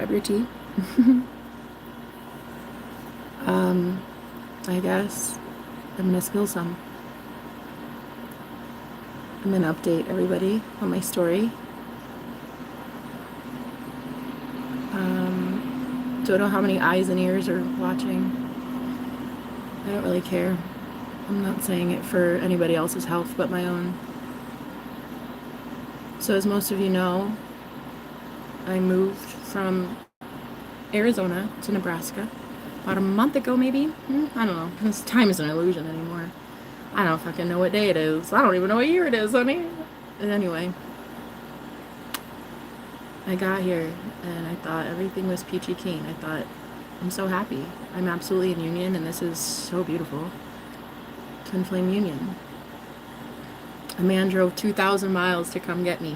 grab your tea. I guess I'm gonna spill some. I'm gonna update everybody on my story. Don't know how many eyes and ears are watching. I don't really care. I'm not saying it for anybody else's health but my own. So as most of you know, I moved from Arizona to Nebraska about a month ago, maybe. I don't know. This time is an illusion anymore. I don't fucking know what day it is. I don't even know what year it is, honey. Anyway, I got here and I thought everything was peachy keen. I thought, I'm so happy. I'm absolutely in union and this is so beautiful. Twin flame union. A man drove 2,000 miles to come get me.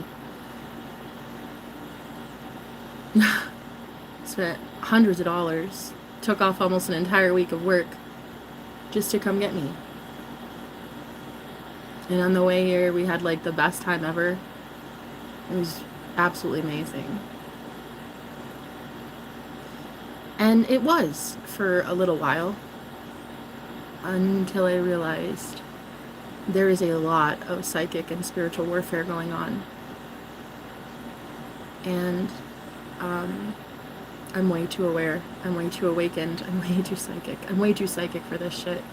Spent hundreds of dollars. Took off almost an entire week of work just to come get me. And on the way here, we had like the best time ever. It was absolutely amazing. And it was for a little while until I realized there is a lot of psychic and spiritual warfare going on. And I'm way too aware. I'm way too awakened. I'm way too psychic. I'm way too psychic for this shit.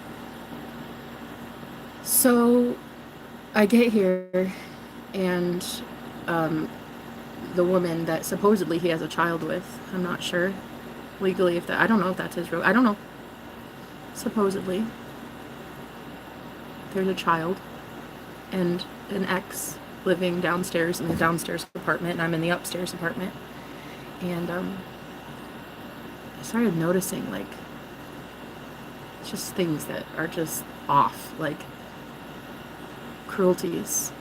So I get here and the woman that supposedly he has a child with, I'm not sure legally if that, I don't know if that's his real, I don't know. Supposedly there's a child and an ex living downstairs in the downstairs apartment and I'm in the upstairs apartment. And I started noticing like just things that are just off, like cruelties.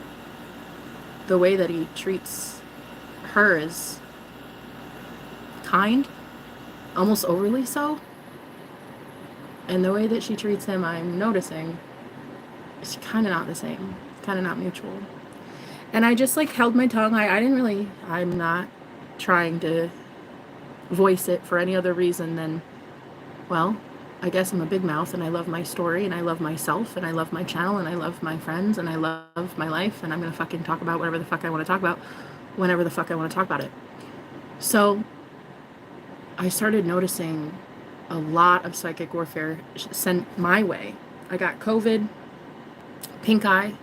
The way that he treats her is kind, almost overly so. And the way that she treats him, I'm noticing, it's kind of not the same, kind of not mutual. And I just like held my tongue. I'm not trying to voice it for any other reason than, well, I guess I'm a big mouth and I love my story and I love myself and I love my channel and I love my friends and I love my life and I'm going to fucking talk about whatever the fuck I want to talk about whenever the fuck I want to talk about it. So I started noticing a lot of psychic warfare sent my way. I got COVID, pink eye,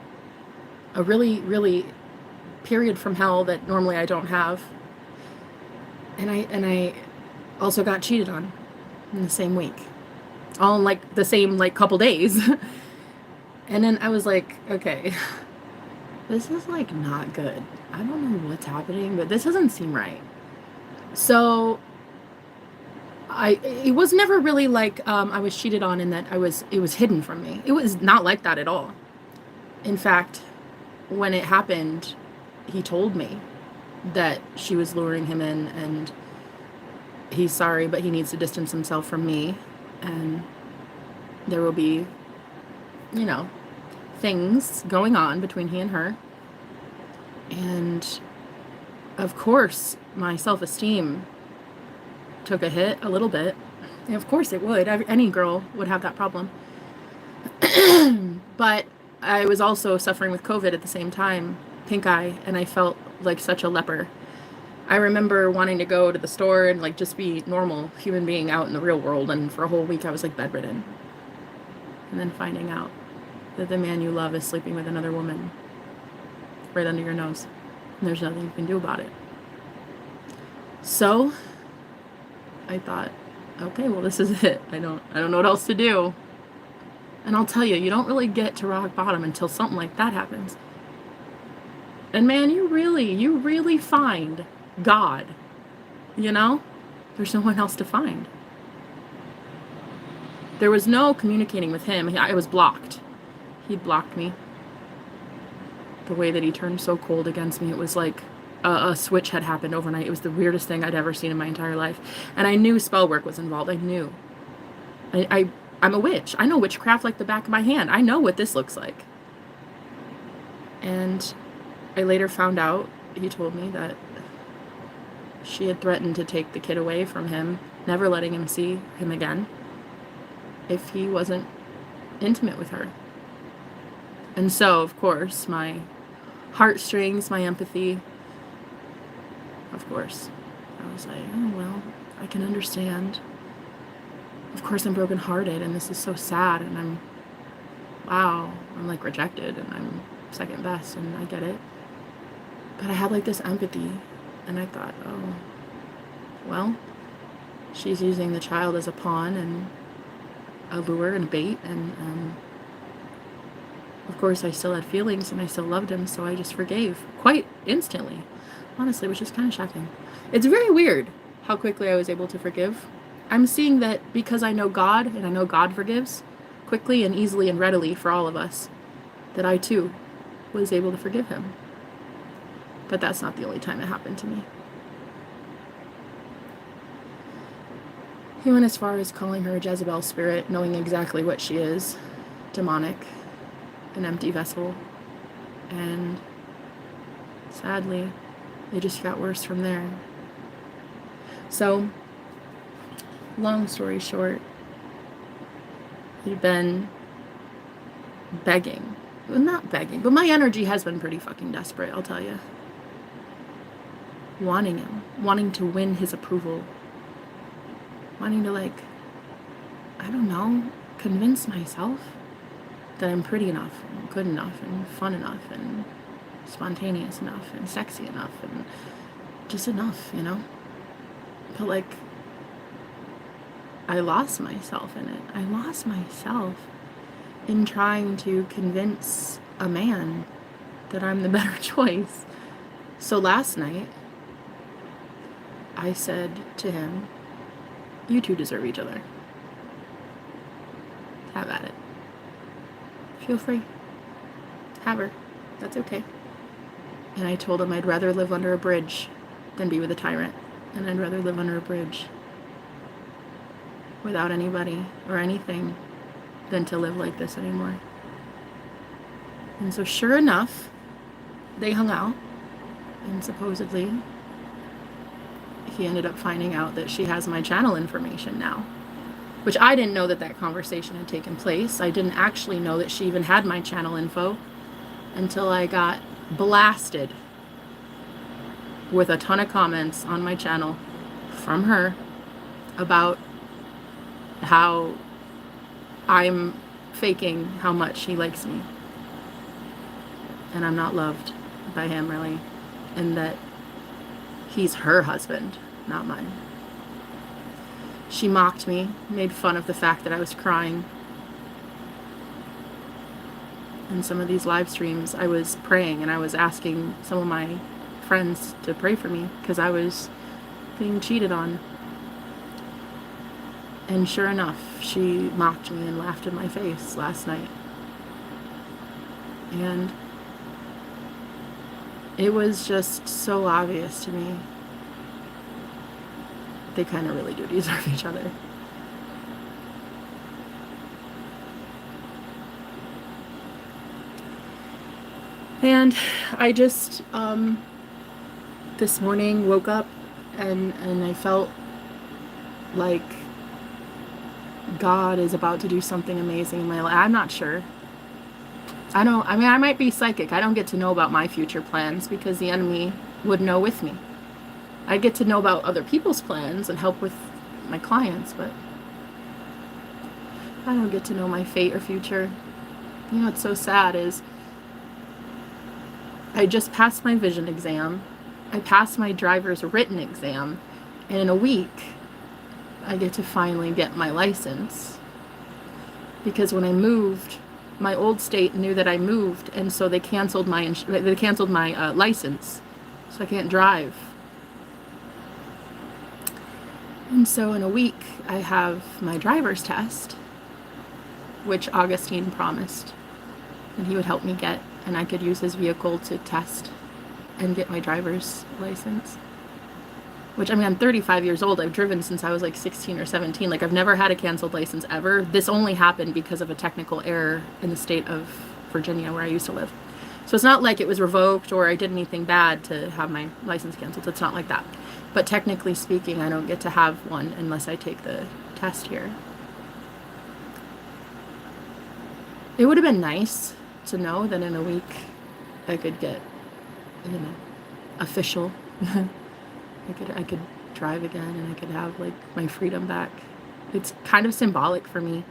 a really, really period from hell that normally I don't have. And I also got cheated on in the same week. All in like the same like couple days. And then I was like, okay, this is like not good. I don't know what's happening, but this doesn't seem right. So it was never really like I was cheated on in that it was hidden from me. It was not like that at all. In fact, when it happened, he told me that she was luring him in and he's sorry, but he needs to distance himself from me. And there will be, you know, things going on between he and her. And of course, my self-esteem took a hit a little bit. And of course it would. Any girl would have that problem. But I was also suffering with COVID at the same time, pink eye, and I felt like such a leper. I remember wanting to go to the store and like just be normal human being out in the real world, and for a whole week I was like bedridden. And then finding out that the man you love is sleeping with another woman right under your nose. And there's nothing you can do about it. So I thought, okay, well this is it. I don't know what else to do. And I'll tell you, you don't really get to rock bottom until something like that happens. And man, you really find God, you know? There's no one else to find. There was no communicating with him. I was blocked. He'd blocked me. The way that he turned so cold against me, it was like a switch had happened overnight. It was the weirdest thing I'd ever seen in my entire life. And I knew spell work was involved. I knew. I'm a witch. I know witchcraft like the back of my hand. I know what this looks like. And I later found out, he told me that she had threatened to take the kid away from him, never letting him see him again if he wasn't intimate with her. And so, of course, my heartstrings, my empathy, of course, I was like, oh, well, I can understand. Of course, I'm brokenhearted, and this is so sad, and I'm like rejected, and I'm second best, and I get it. But I had like this empathy, and I thought, oh, well, she's using the child as a pawn and a lure and a bait, and of course I still had feelings and I still loved him, so I just forgave quite instantly, honestly, which is kind of shocking. It's very weird how quickly I was able to forgive. I'm seeing that because I know God, and I know God forgives quickly and easily and readily for all of us, that I too was able to forgive him. But that's not the only time it happened to me. He went as far as calling her a Jezebel spirit, knowing exactly what she is, demonic, an empty vessel, and sadly, it just got worse from there. So, long story short, he'd been begging. Well, not begging, but my energy has been pretty fucking desperate, I'll tell you. Wanting him, wanting to win his approval, wanting to, like, I don't know, convince myself that I'm pretty enough, and good enough, and fun enough, and spontaneous enough, and sexy enough, and just enough, you know? But, like, I lost myself in it. I lost myself in trying to convince a man that I'm the better choice. So last night, I said to him, you two deserve each other. Have at it. Feel free. Have her. That's okay. And I told him I'd rather live under a bridge than be with a tyrant. And I'd rather live under a bridge without anybody or anything than to live like this anymore. And so sure enough, they hung out, and supposedly he ended up finding out that she has my channel information now, which I didn't know that conversation had taken place. I didn't actually know that she even had my channel info until I got blasted with a ton of comments on my channel from her about how I'm faking how much he likes me, and I'm not loved by him really, and that he's her husband, not mine. She mocked me, made fun of the fact that I was crying. In some of these live streams, I was praying, and I was asking some of my friends to pray for me because I was being cheated on. And sure enough, she mocked me and laughed in my face last night. And it was just so obvious to me. They kind of really do deserve each other. And I just, this morning woke up and I felt like God is about to do something amazing in my life. I'm not sure. I might be psychic. I don't get to know about my future plans because the enemy would know with me. I get to know about other people's plans and help with my clients, but I don't get to know my fate or future. You know what's so sad is I just passed my vision exam. I passed my driver's written exam, and in a week I get to finally get my license. Because when I moved, my old state knew that I moved, and so they canceled my license, so I can't drive. And so in a week, I have my driver's test, which Augustine promised, and he would help me get, and I could use his vehicle to test and get my driver's license. Which, I mean, I'm 35 years old. I've driven since I was like 16 or 17. Like, I've never had a canceled license ever. This only happened because of a technical error in the state of Virginia where I used to live. So it's not like it was revoked or I did anything bad to have my license canceled. It's not like that. But technically speaking, I don't get to have one unless I take the test here. It would have been nice to know that in a week I could get, official. I could drive again and I could have like my freedom back. It's kind of symbolic for me,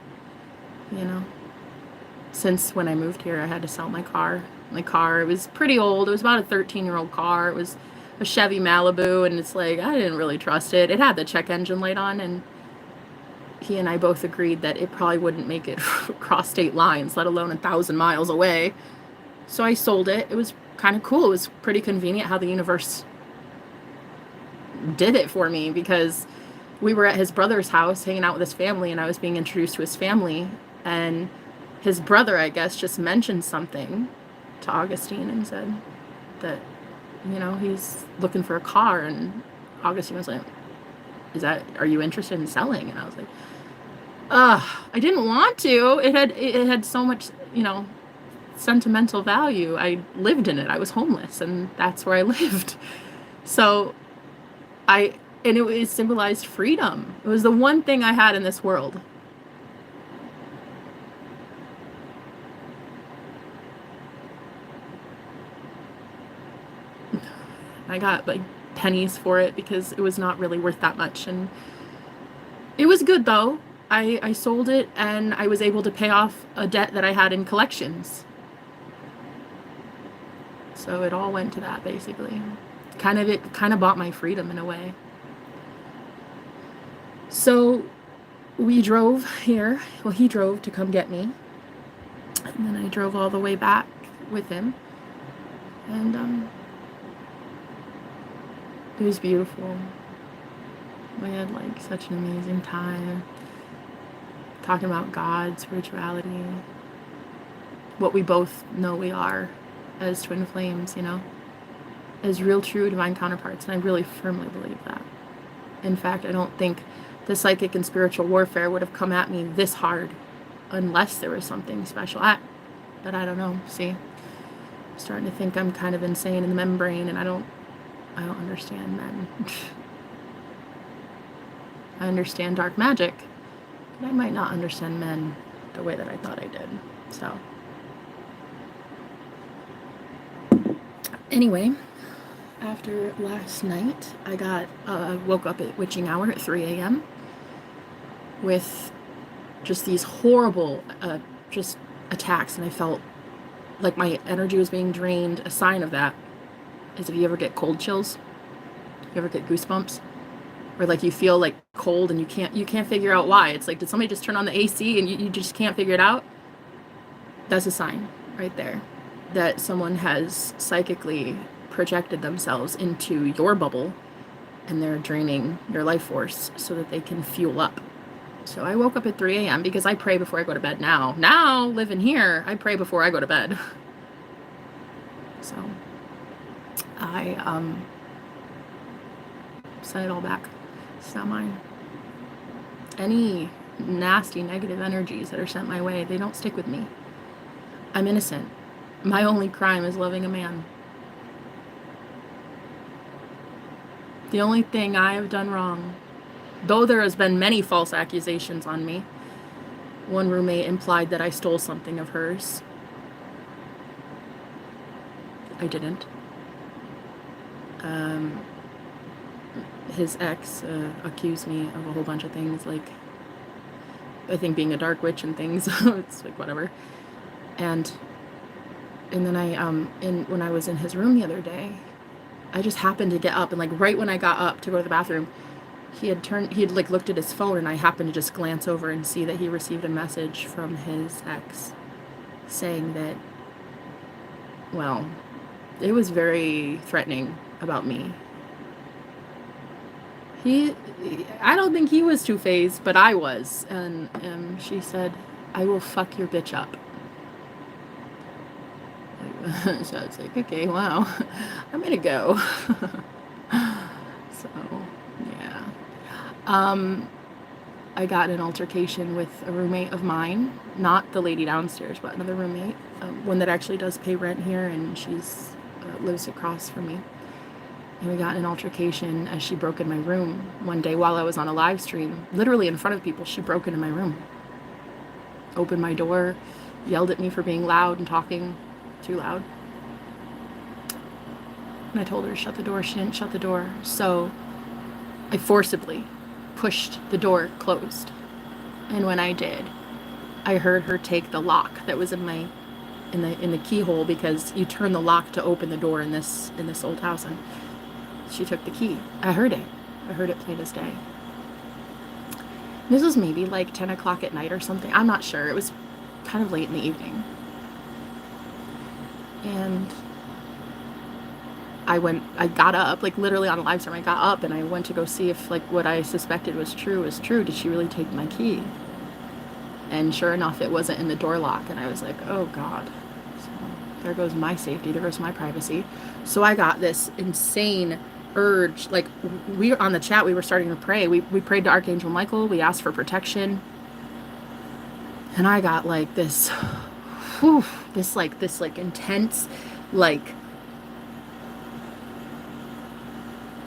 Since when I moved here, I had to sell my car. My car, it was pretty old. It was about a 13-year-old car. It was a Chevy Malibu, and it's like, I didn't really trust it. It had the check engine light on, and he and I both agreed that it probably wouldn't make it across state lines, let alone 1,000 miles away. So I sold it. It was kind of cool. It was pretty convenient how the universe did it for me, because we were at his brother's house hanging out with his family, and I was being introduced to his family, and his brother, I guess, just mentioned something to Augustine and said that, he's looking for a car, and Augustine was like, are you interested in selling? And I was like, I didn't want to. It had so much, sentimental value. I lived in it. I was homeless, and that's where I lived. So and it symbolized freedom. It was the one thing I had in this world. I got like pennies for it because it was not really worth that much, and it was good though. I sold it, and I was able to pay off a debt that I had in collections. So it all went to that, basically. It kind of bought my freedom in a way. So we drove here. Well, he drove to come get me, and then I drove all the way back with him, and it was beautiful. We had like such an amazing time talking about God, spirituality, what we both know we are as twin flames, as real, true, divine counterparts. And I really firmly believe that. In fact, I don't think the psychic and spiritual warfare would have come at me this hard unless there was something special. But I don't know. See, I'm starting to think I'm kind of insane in the membrane, and I don't understand men. I understand dark magic, but I might not understand men the way that I thought I did. So anyway, after last night, I woke up at witching hour at 3 a.m. with just these horrible just attacks, and I felt like my energy was being drained. A sign of that is if you ever get cold chills, you ever get goosebumps, or like you feel like cold and you can't figure out why. It's like, did somebody just turn on the AC and you just can't figure it out? That's a sign right there that someone has psychically projected themselves into your bubble, and they're draining your life force so that they can fuel up. So I woke up at 3 a.m. because I pray before I go to bed now. Now, living here, I pray before I go to bed. So I sent it all back. It's not mine. Any nasty negative energies that are sent my way, they don't stick with me. I'm innocent. My only crime is loving a man. The only thing I have done wrong, though there has been many false accusations on me. One roommate implied that I stole something of hers. I didn't. His ex accused me of a whole bunch of things, like I think being a dark witch and things. It's like whatever. And then when I was in his room the other day, I just happened to get up, and like right when I got up to go to the bathroom, he had like looked at his phone, and I happened to just glance over and see that he received a message from his ex saying that, well, it was very threatening about me. I don't think he was two-faced, but I was. And she said, I will fuck your bitch up. So it's like, okay, wow, I'm gonna go. So, yeah. I got in an altercation with a roommate of mine, not the lady downstairs, but another roommate, one that actually does pay rent here, and she's lives across from me. And we got in an altercation as she broke in my room one day while I was on a live stream, literally in front of people. She broke into my room, opened my door, yelled at me for being loud and talking too loud. And I told her to shut the door. She didn't shut the door. So I forcibly pushed the door closed. And when I did, I heard her take the lock that was in the keyhole, because you turn the lock to open the door in this old house, and she took the key. I heard it. I heard it plain as day. This was maybe like 10 o'clock at night or something. I'm not sure. It was kind of late in the evening. And I got up, like literally on a live stream, I got up and I went to go see if like what I suspected was true. Did she really take my key? And sure enough, it wasn't in the door lock. And I was like, oh God. So there goes my safety, there goes my privacy. So I got this insane urge. Like, we on the chat, we were starting to pray. We prayed to Archangel Michael. We asked for protection. And I got like this, this intense, like,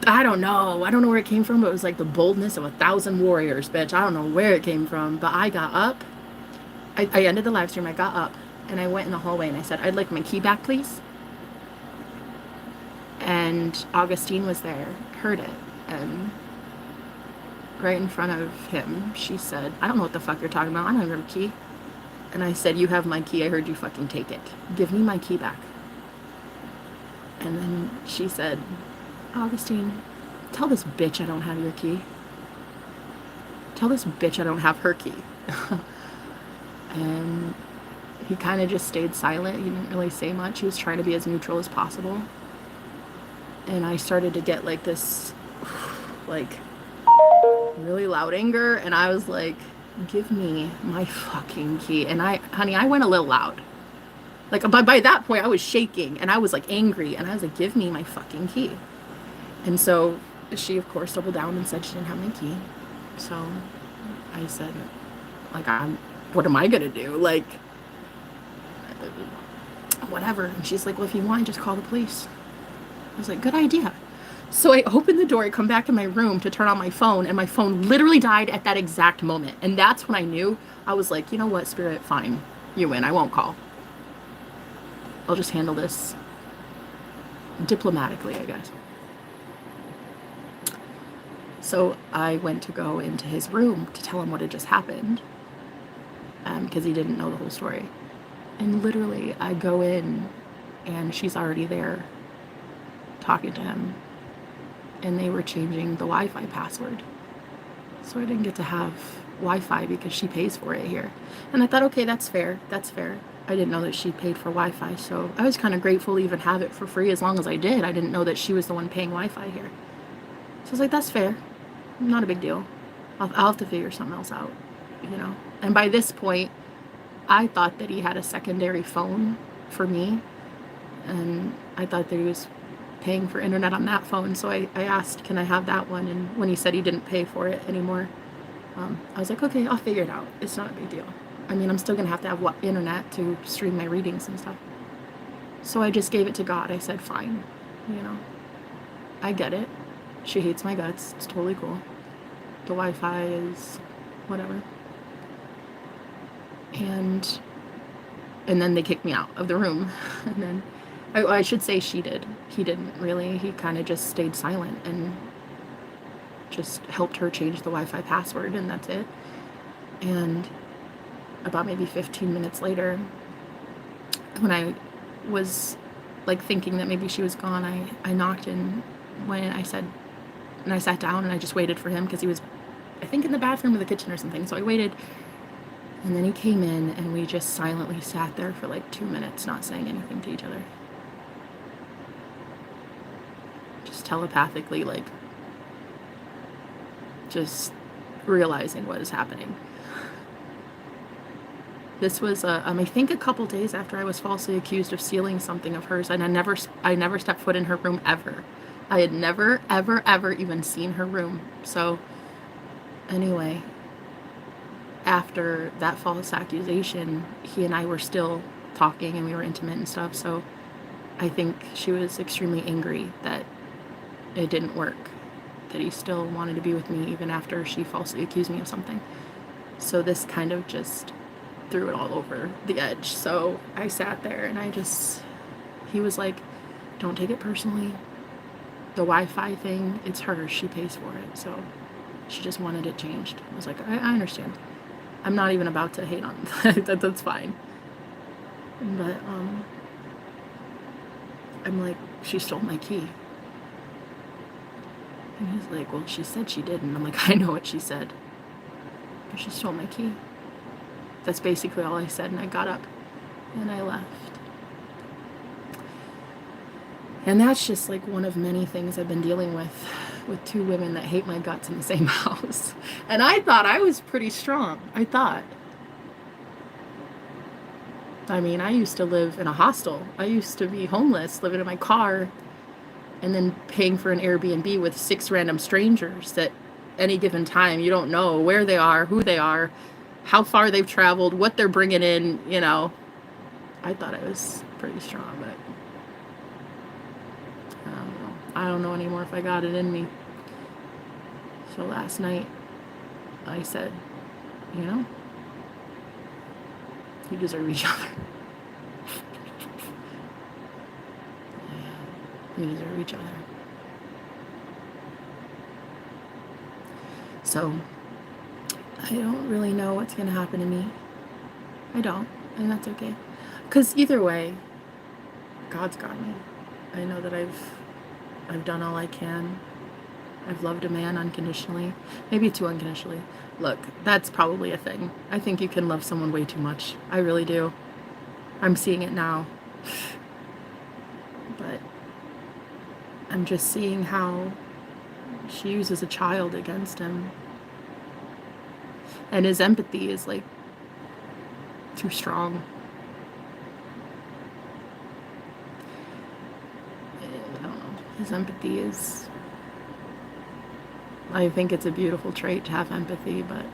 I don't know where it came from, but it was like the boldness of 1,000 warriors, bitch. I don't know where it came from, but I got up. I ended the live stream. I got up and I went in the hallway and I said, I'd like my key back, please. And Augustine was there, heard it, and right in front of him, she said, I don't know what the fuck you're talking about. I don't have a key. And I said, you have my key. I heard you fucking take it. Give me my key back. And then she said, Augustine, tell this bitch I don't have your key. Tell this bitch I don't have her key. And he kind of just stayed silent. He didn't really say much. He was trying to be as neutral as possible. And I started to get like this, like, really loud anger. And I was like, give me my fucking key. And I went a little loud. Like, by that point, I was shaking and I was like angry. And I was like, give me my fucking key. And so she, of course, doubled down and said she didn't have my key. So I said, like, what am I going to do? Like, whatever. And she's like, well, if you want, just call the police. I was like, good idea. So I opened the door, I come back in my room to turn on my phone, and my phone literally died at that exact moment. And that's when I knew. I was like, you know what, Spirit, fine. You win. I won't call. I'll just handle this diplomatically, I guess. So I went to go into his room to tell him what had just happened, because he didn't know the whole story. And literally, I go in, and she's already there talking to him. And they were changing the Wi-Fi password. So I didn't get to have Wi-Fi because she pays for it here. And I thought, okay, that's fair. That's fair. I didn't know that she paid for Wi-Fi. So I was kind of grateful to even have it for free as long as I did. I didn't know that she was the one paying Wi-Fi here. So I was like, that's fair. Not a big deal. I'll have to figure something else out, you know. And by this point, I thought that he had a secondary phone for me. And I thought that he was paying for internet on that phone. So I asked, can I have that one? And when he said he didn't pay for it anymore, I was like, okay, I'll figure it out. It's not a big deal. I mean, I'm still going to have internet to stream my readings and stuff. So I just gave it to God. I said, fine, you know, I get it. She hates my guts. It's totally cool. The Wi-Fi is whatever. And then they kicked me out of the room. And then I should say she did. He didn't really. He kind of just stayed silent and just helped her change the Wi-Fi password, and that's it. And about maybe 15 minutes later, when I was like thinking that maybe she was gone, I knocked and went and I sat down and I just waited for him because he was, I think, in the bathroom or the kitchen or something. So I waited, and then he came in and we just silently sat there for like 2 minutes, not saying anything to each other. Just telepathically, like, just realizing what is happening. This was, I think, a couple days after I was falsely accused of stealing something of hers, and I never stepped foot in her room ever. I had never, ever, ever even seen her room. So, anyway, after that false accusation, he and I were still talking and we were intimate and stuff. So I think she was extremely angry that it didn't work, that he still wanted to be with me even after she falsely accused me of something. So this kind of just threw it all over the edge. So I sat there and he was like, don't take it personally. The Wi-Fi thing, it's hers. She pays for it. So she just wanted it changed. I was like, I understand. I'm not even about to hate on that. That's fine. But I'm like, she stole my key. And he's like, well, she said she did. And I'm like, I know what she said. But she stole my key. That's basically all I said. And I got up and I left. And that's just like one of many things I've been dealing with two women that hate my guts in the same house. And I thought I was pretty strong. I mean, I used to live in a hostel. I used to be homeless, living in my car, and then paying for an Airbnb with 6 random strangers that any given time you don't know where they are, who they are, how far they've traveled, what they're bringing in, you know. I thought I was pretty strong, but I don't know. I don't know anymore if I got it in me. So last night I said, you know, you deserve each other. Yeah, you deserve each other. So I don't really know what's going to happen to me. I don't, and that's okay. Because either way, God's got me. I know that I've done all I can. I've loved a man unconditionally, maybe too unconditionally. Look, that's probably a thing. I think you can love someone way too much. I really do. I'm seeing it now. But I'm just seeing how she uses a child against him. And his empathy is like too strong. I don't know. His empathy is... I think it's a beautiful trait to have empathy, but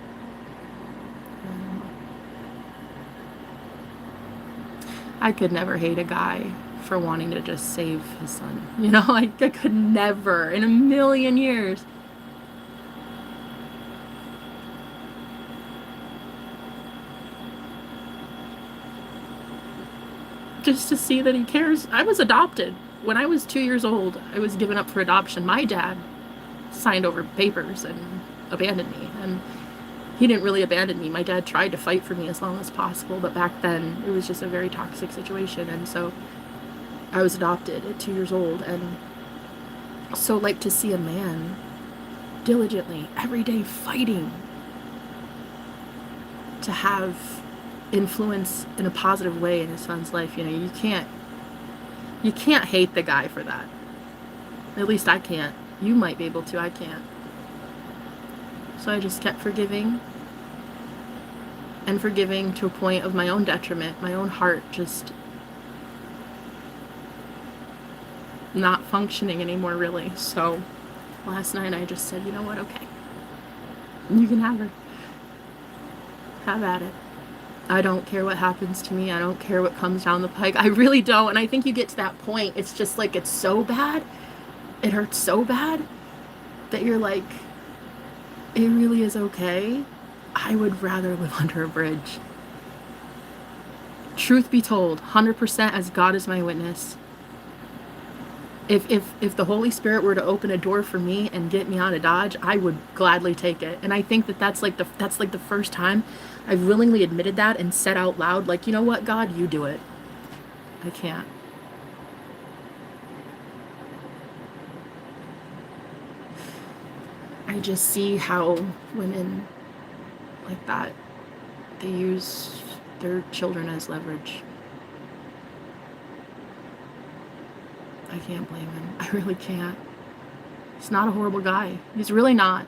I could never hate a guy for wanting to just save his son. You know, I could never in a million years. Just to see that he cares. I was adopted. When I was 2 years old, I was given up for adoption. My dad signed over papers and abandoned me, and he didn't really abandon me. My dad tried to fight for me as long as possible, but back then it was just a very toxic situation. And so I was adopted at 2 years old. And so like to see a man diligently every day fighting to have influence in a positive way in his son's life, you know, you can't hate the guy for that. At least I can't. You might be able to, I can't. So I just kept forgiving and forgiving to a point of my own detriment, my own heart just not functioning anymore, really. So last night I just said, you know what, okay. You can have her. Have at it. I don't care what happens to me. I don't care what comes down the pike. I really don't. And I think you get to that point, it's just like, it's so bad. It hurts so bad that you're like, it really is okay. I would rather live under a bridge. Truth be told, 100% as God is my witness. If the Holy Spirit were to open a door for me and get me out of Dodge, I would gladly take it. And I think that's like the first time I've willingly admitted that and said out loud, like, you know what, God, you do it. I can't. I just see how women like that, they use their children as leverage. I can't blame him. I really can't. He's not a horrible guy. He's really not.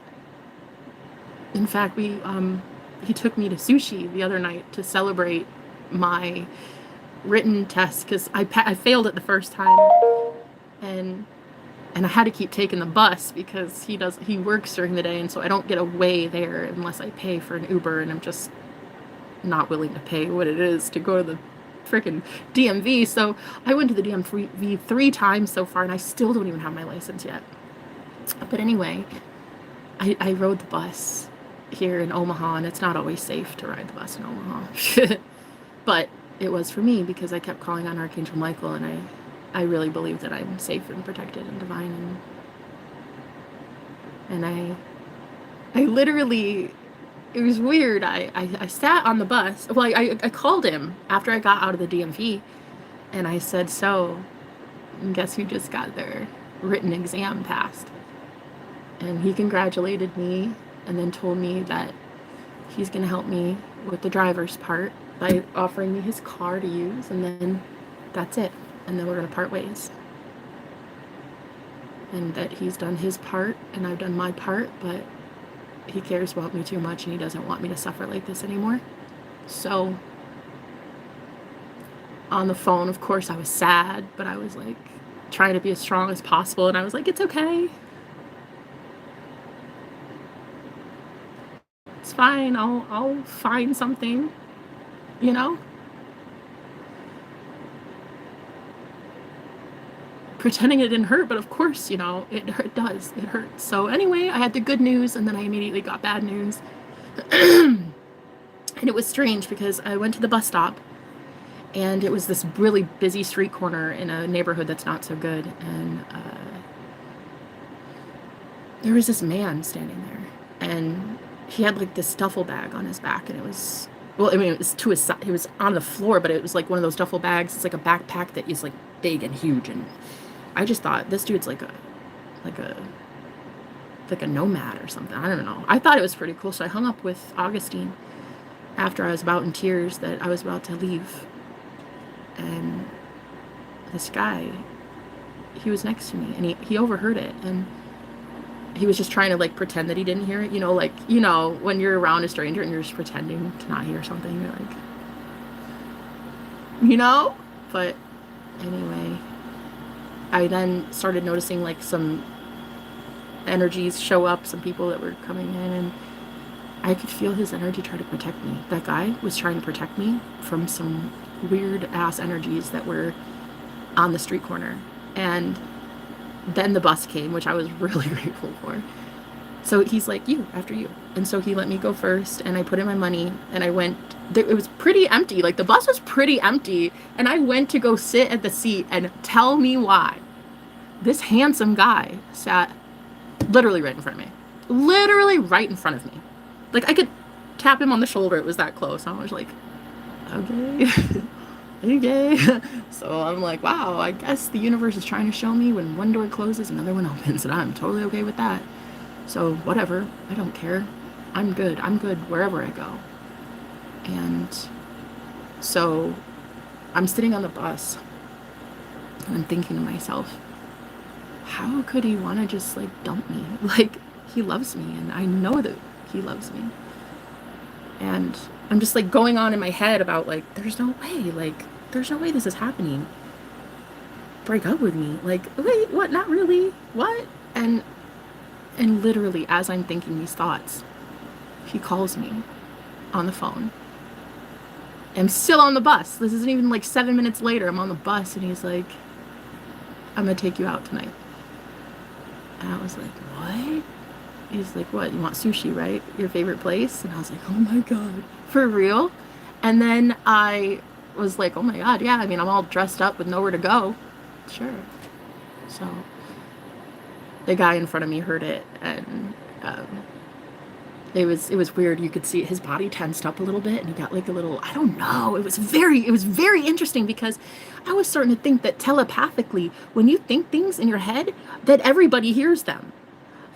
In fact, he took me to sushi the other night to celebrate my written test because I failed it the first time, and And I had to keep taking the bus because he works during the day, and so I don't get away there unless I pay for an Uber, and I'm just not willing to pay what it is to go to the freaking DMV. So I went to the DMV 3 times so far, and I still don't even have my license yet. But anyway, I rode the bus here in Omaha, and it's not always safe to ride the bus in Omaha. But it was for me because I kept calling on Archangel Michael, and I really believe that I'm safe and protected and divine, and I literally, it was weird. I sat on the bus. Well, I called him after I got out of the DMV, and I said, so guess who just got their written exam passed? And he congratulated me and then told me that he's going to help me with the driver's part by offering me his car to use, and then that's it. And then we're going to part ways. And that he's done his part and I've done my part, but he cares about me too much and he doesn't want me to suffer like this anymore. So on the phone, of course, I was sad, but I was like trying to be as strong as possible, and I was like, it's okay. It's fine. I'll find something, you know? Pretending it didn't hurt, but of course, you know, it does. It hurts. So anyway, I had the good news, and then I immediately got bad news. And it was strange because I went to the bus stop, and it was this really busy street corner in a neighborhood that's not so good, and there was this man standing there, and he had like this duffel bag on his back, and it was, well, I mean, it was to his side. He was on the floor, but it was like one of those duffel bags. It's like a backpack that is like big and huge, and I just thought this dude's like a nomad or something. I don't know. I thought it was pretty cool. So I hung up with Augustine after I was about in tears that I was about to leave. And this guy, he was next to me, and he overheard it, and he was just trying to like pretend that he didn't hear it. You know, like, you know, when you're around a stranger and you're just pretending to not hear something, you're like, you know? But anyway, I then started noticing like some energies show up, some people that were coming in, and I could feel his energy try to protect me. That guy was trying to protect me from some weird ass energies that were on the street corner. And then the bus came, which I was really grateful for. So he's like, you, after you. And so he let me go first, and I put in my money, and I went. It was pretty empty. Like, the bus was pretty empty, and I went to go sit at the seat, and tell me why. This handsome guy sat literally right in front of me. Literally right in front of me. Like, I could tap him on the shoulder. It was that close. I was like, okay. Okay. So I'm like, wow, I guess the universe is trying to show me when one door closes, another one opens, and I'm totally okay with that. So whatever, I don't care. I'm good. I'm good wherever I go. And so I'm sitting on the bus, and I'm thinking to myself, how could he want to just like dump me? Like, he loves me, and I know that he loves me. And I'm just like going on in my head about like, there's no way this is happening. Break up with me. Like, wait, what? Not really. What? And literally, as I'm thinking these thoughts, he calls me on the phone. I'm still on the bus. This isn't even like 7 minutes later. I'm on the bus, and he's like, I'm gonna take you out tonight. And I was like, what? He's like, what? You want sushi, right? Your favorite place? And I was like, oh my God, for real? And then I was like, oh my God, yeah. I mean, I'm all dressed up with nowhere to go. Sure. So the guy in front of me heard it, and it was weird. You could see his body tensed up a little bit, and he got like a little, I don't know. It was very interesting, because I was starting to think that telepathically, when you think things in your head, that everybody hears them.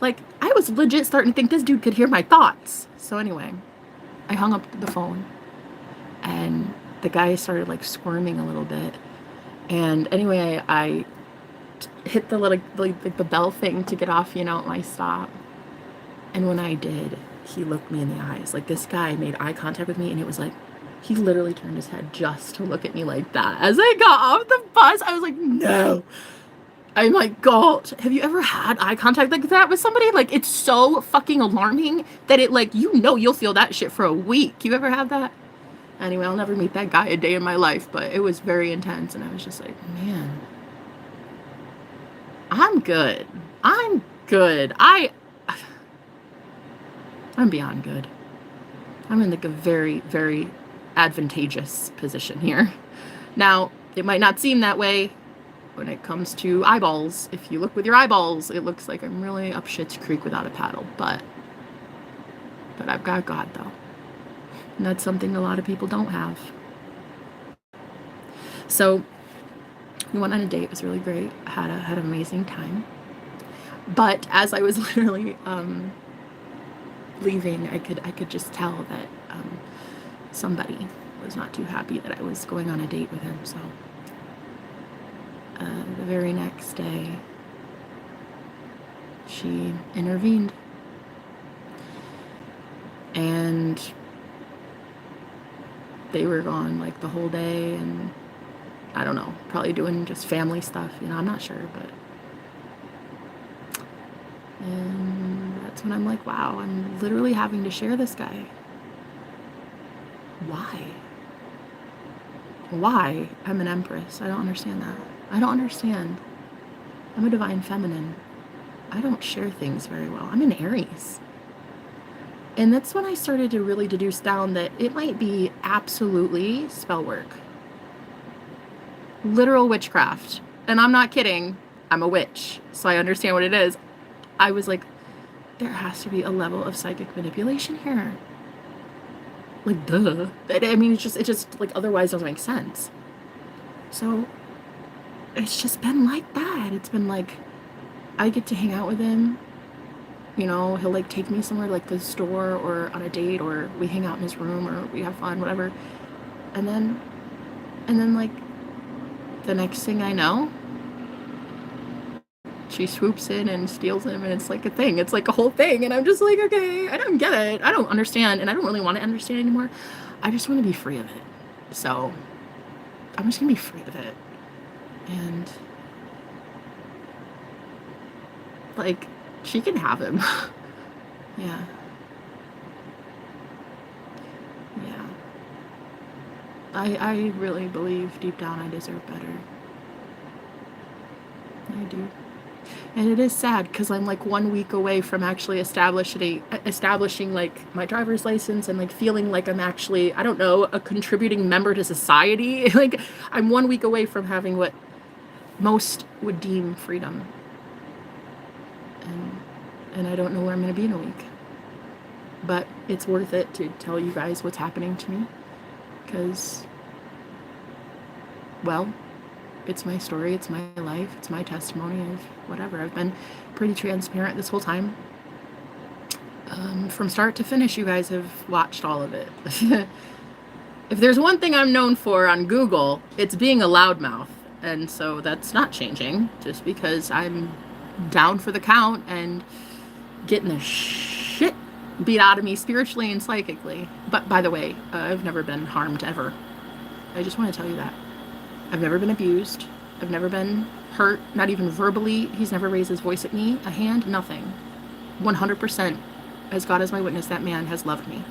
Like, I was legit starting to think this dude could hear my thoughts. So anyway, I hung up the phone, and the guy started like squirming a little bit. And anyway, I hit the little like the bell thing to get off, you know, at my stop. And when I did, he looked me in the eyes. Like, this guy made eye contact with me, and it was like, he literally turned his head just to look at me like that. As I got off the bus, I was like, no. I'm like, God, have you ever had eye contact like that with somebody? Like, it's so fucking alarming that it, like, you know, you'll feel that shit for a week. You ever have that? Anyway, I'll never meet that guy a day in my life, but it was very intense, and I was just like, man, I'm good. I'm good. I'm beyond good. I'm in like a very, very advantageous position here. Now, it might not seem that way when it comes to eyeballs. If you look with your eyeballs, it looks like I'm really up shit's creek without a paddle, but I've got God, though. And that's something a lot of people don't have. So we went on a date. It was really great. I had an amazing time. But as I was literally leaving, I could just tell that somebody was not too happy that I was going on a date with him. So the very next day, she intervened. And they were gone like the whole day, and I don't know, probably doing just family stuff, you know, I'm not sure, but and that's when I'm like, wow, I'm literally having to share this guy. Why? I'm an empress. I don't understand that. I don't understand. I'm a divine feminine. I don't share things very well. I'm an Aries. And that's when I started to really deduce down that it might be absolutely spell work. Literal witchcraft. And I'm not kidding. I'm a witch, so I understand what it is. I was like, there has to be a level of psychic manipulation here. Like, duh. I mean, it just like, otherwise doesn't make sense. So it's just been like that. It's been like, I get to hang out with him. You know, he'll like take me somewhere like the store or on a date, or we hang out in his room, or we have fun, whatever. And then like the next thing I know, she swoops in and steals him, and it's like a thing. It's like a whole thing, and I'm just like, okay, I don't get it. I don't understand, and I don't really want to understand anymore. I just want to be free of it. So I'm just gonna be free of it. And like, she can have him. Yeah. I really believe deep down I deserve better. I do. And it is sad because I'm like 1 week away from actually establishing like my driver's license, and like feeling like I'm actually, I don't know, a contributing member to society. Like, I'm 1 week away from having what most would deem freedom. And I don't know where I'm going to be in a week. But it's worth it to tell you guys what's happening to me. Because, well, it's my story, it's my life, it's my testimony of whatever. I've been pretty transparent this whole time. From start to finish, you guys have watched all of it. If there's one thing I'm known for on Google, it's being a loudmouth. And so that's not changing, just because I'm down for the count and getting the shit beat out of me spiritually and psychically. But by the way, I've never been harmed ever. I just want to tell you that. I've never been abused. I've never been hurt, not even verbally. He's never raised his voice at me, a hand, nothing. 100%, as God is my witness, that man has loved me.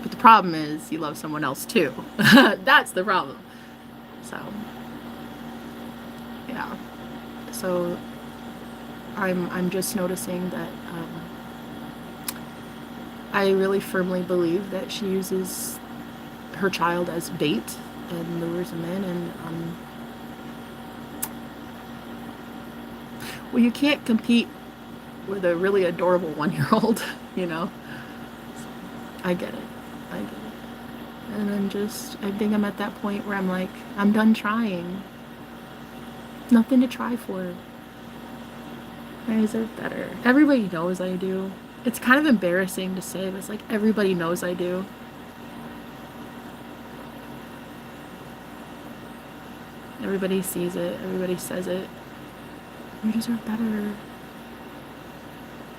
But the problem is he loves someone else too. That's the problem. So, yeah. So I'm just noticing that I really firmly believe that she uses her child as bait and lures him in, and well, you can't compete with a really adorable 1-year-old, you know. I get it. And I think I'm at that point where I'm like, I'm done trying. Nothing to try for. I deserve better. Everybody knows I do. It's kind of embarrassing to say, but it's like everybody knows I do. Everybody sees it. Everybody says it. You deserve better.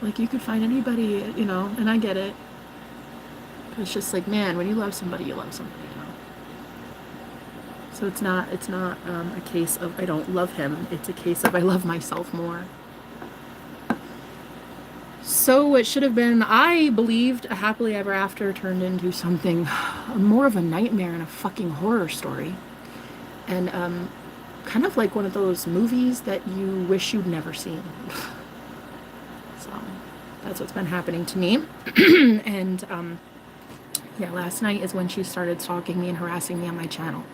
Like, you could find anybody, you know, and I get it. But it's just like, man, when you love somebody, you love somebody, you know. So it's not a case of I don't love him. It's a case of I love myself more. So what should have been, I believed, a happily ever after turned into something more of a nightmare and a fucking horror story. And kind of like one of those movies that you wish you'd never seen. So that's what's been happening to me. And yeah, last night is when she started stalking me and harassing me on my channel.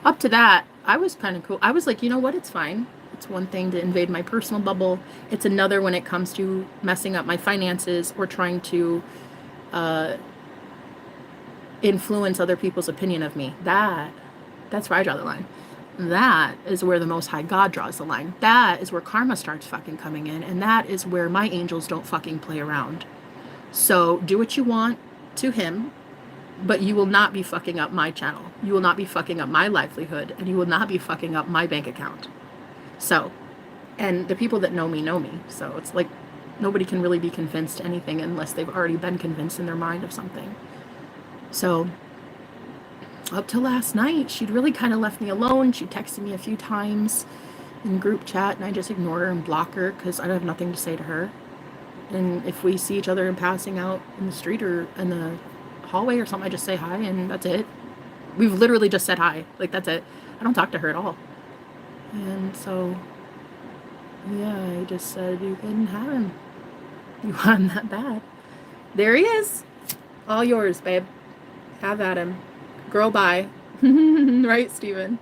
Up to that, I was kind of cool. I was like, you know what? It's fine. It's one thing to invade my personal bubble. It's another when it comes to messing up my finances or trying to influence other people's opinion of me. That's where I draw the line. That is where the Most High God draws the line. That is where karma starts fucking coming in. And that is where my angels don't fucking play around. So do what you want to him, but you will not be fucking up my channel. You will not be fucking up my livelihood, and you will not be fucking up my bank account. So, and the people that know me. So it's like nobody can really be convinced to anything unless they've already been convinced in their mind of something. So up till last night, she'd really kind of left me alone. She texted me a few times in group chat, and I just ignore her and block her because I have nothing to say to her. And if we see each other in passing out in the street or in the hallway or something, I just say hi, and that's it. We've literally just said hi. Like, that's it. I don't talk to her at all. And so, yeah, I just said, you can have him. You want him that bad. There he is. All yours, babe. Have at him. Girl, bye. Right, Steven?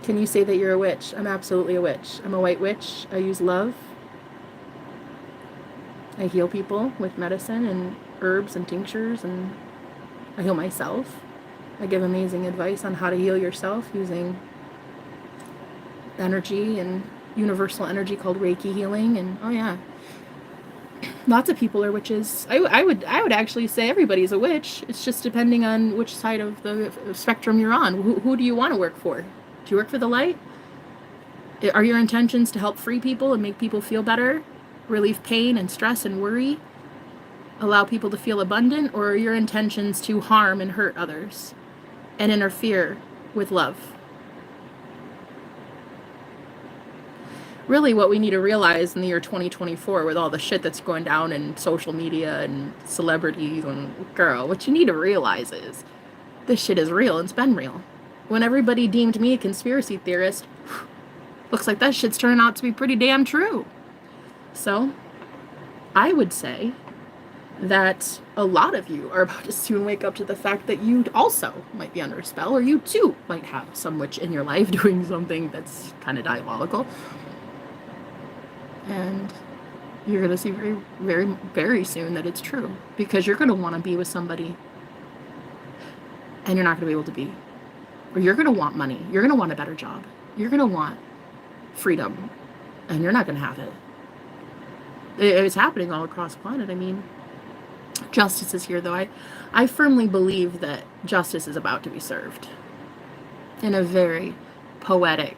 Can you say that you're a witch? I'm absolutely a witch. I'm a white witch. I use love. I heal people with medicine and herbs and tinctures, and I heal myself. I give amazing advice on how to heal yourself using energy and universal energy called Reiki healing. And oh yeah, lots of people are witches. I would actually say everybody's a witch. It's just depending on which side of the spectrum you're on. Who do you want to work for? Do you work for the light? Are your intentions to help free people and make people feel better, relieve pain and stress and worry, allow people to feel abundant? Or are your intentions to harm and hurt others and interfere with love? Really what we need to realize in the year 2024 with all the shit that's going down in social media and celebrities and girl, what you need to realize is this shit is real and it's been real. When everybody deemed me a conspiracy theorist, looks like that shit's turning out to be pretty damn true. So I would say that a lot of you are about to soon wake up to the fact that you also might be under a spell, or you too might have some witch in your life doing something that's kind of diabolical. And you're going to see very, very, very soon that it's true, because you're going to want to be with somebody and you're not going to be able to be. Or you're going to want money. You're going to want a better job. You're going to want freedom, and you're not going to have it. It's happening all across the planet. I mean, justice is here, though. I firmly believe that justice is about to be served in a very poetic,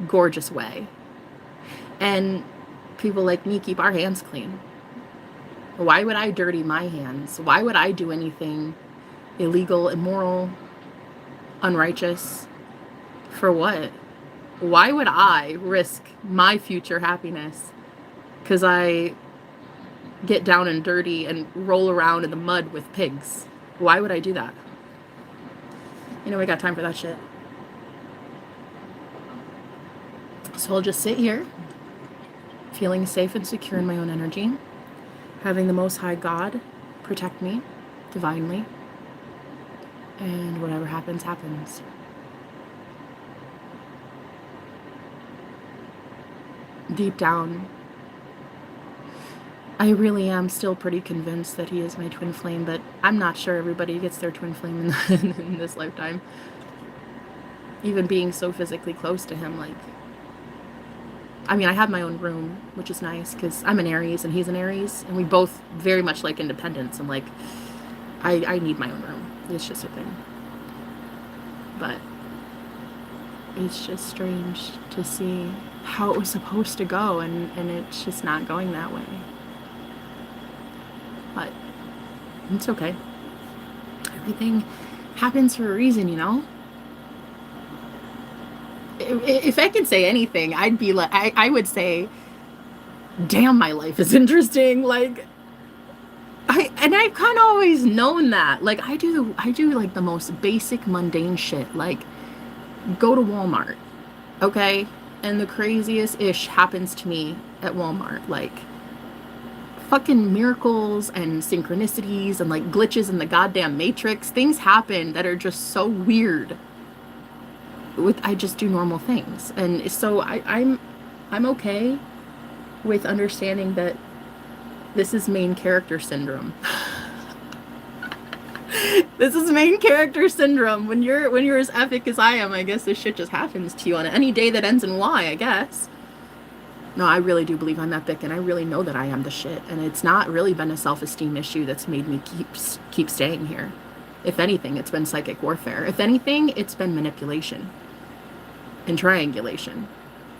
gorgeous way. And people like me keep our hands clean. Why would I dirty my hands? Why would I do anything illegal, immoral, unrighteous? For what? Why would I risk my future happiness because I get down and dirty and roll around in the mud with pigs? Why would I do that? You know, we got time for that shit. So I'll just sit here, feeling safe and secure in my own energy, having the Most High God protect me divinely, and whatever happens, happens. Deep down, I really am still pretty convinced that he is my twin flame, but I'm not sure everybody gets their twin flame in this lifetime. Even being so physically close to him, like, I mean, I have my own room, which is nice, because I'm an Aries and he's an Aries, and we both very much like independence, and like, I need my own room. It's just a thing. But it's just strange to see how it was supposed to go, and it's just not going that way. But it's okay. Everything happens for a reason, you know? if I could say anything, I'd be like, I would say, damn, my life is interesting. Like, I've kind of always known that. Like, I do like the most basic, mundane shit. Like, go to Walmart, okay? And the craziest ish happens to me at Walmart. Like, fucking miracles and synchronicities and like glitches in the goddamn matrix. Things happen that are just so weird. I just do normal things. And so I'm okay with understanding that this is main character syndrome. This is main character syndrome. When you're as epic as I am, I guess this shit just happens to you on any day that ends in Y, I guess. No, I really do believe I'm epic, and I really know that I am the shit. And it's not really been a self-esteem issue that's made me keep staying here. If anything, it's been psychic warfare. If anything, it's been manipulation and triangulation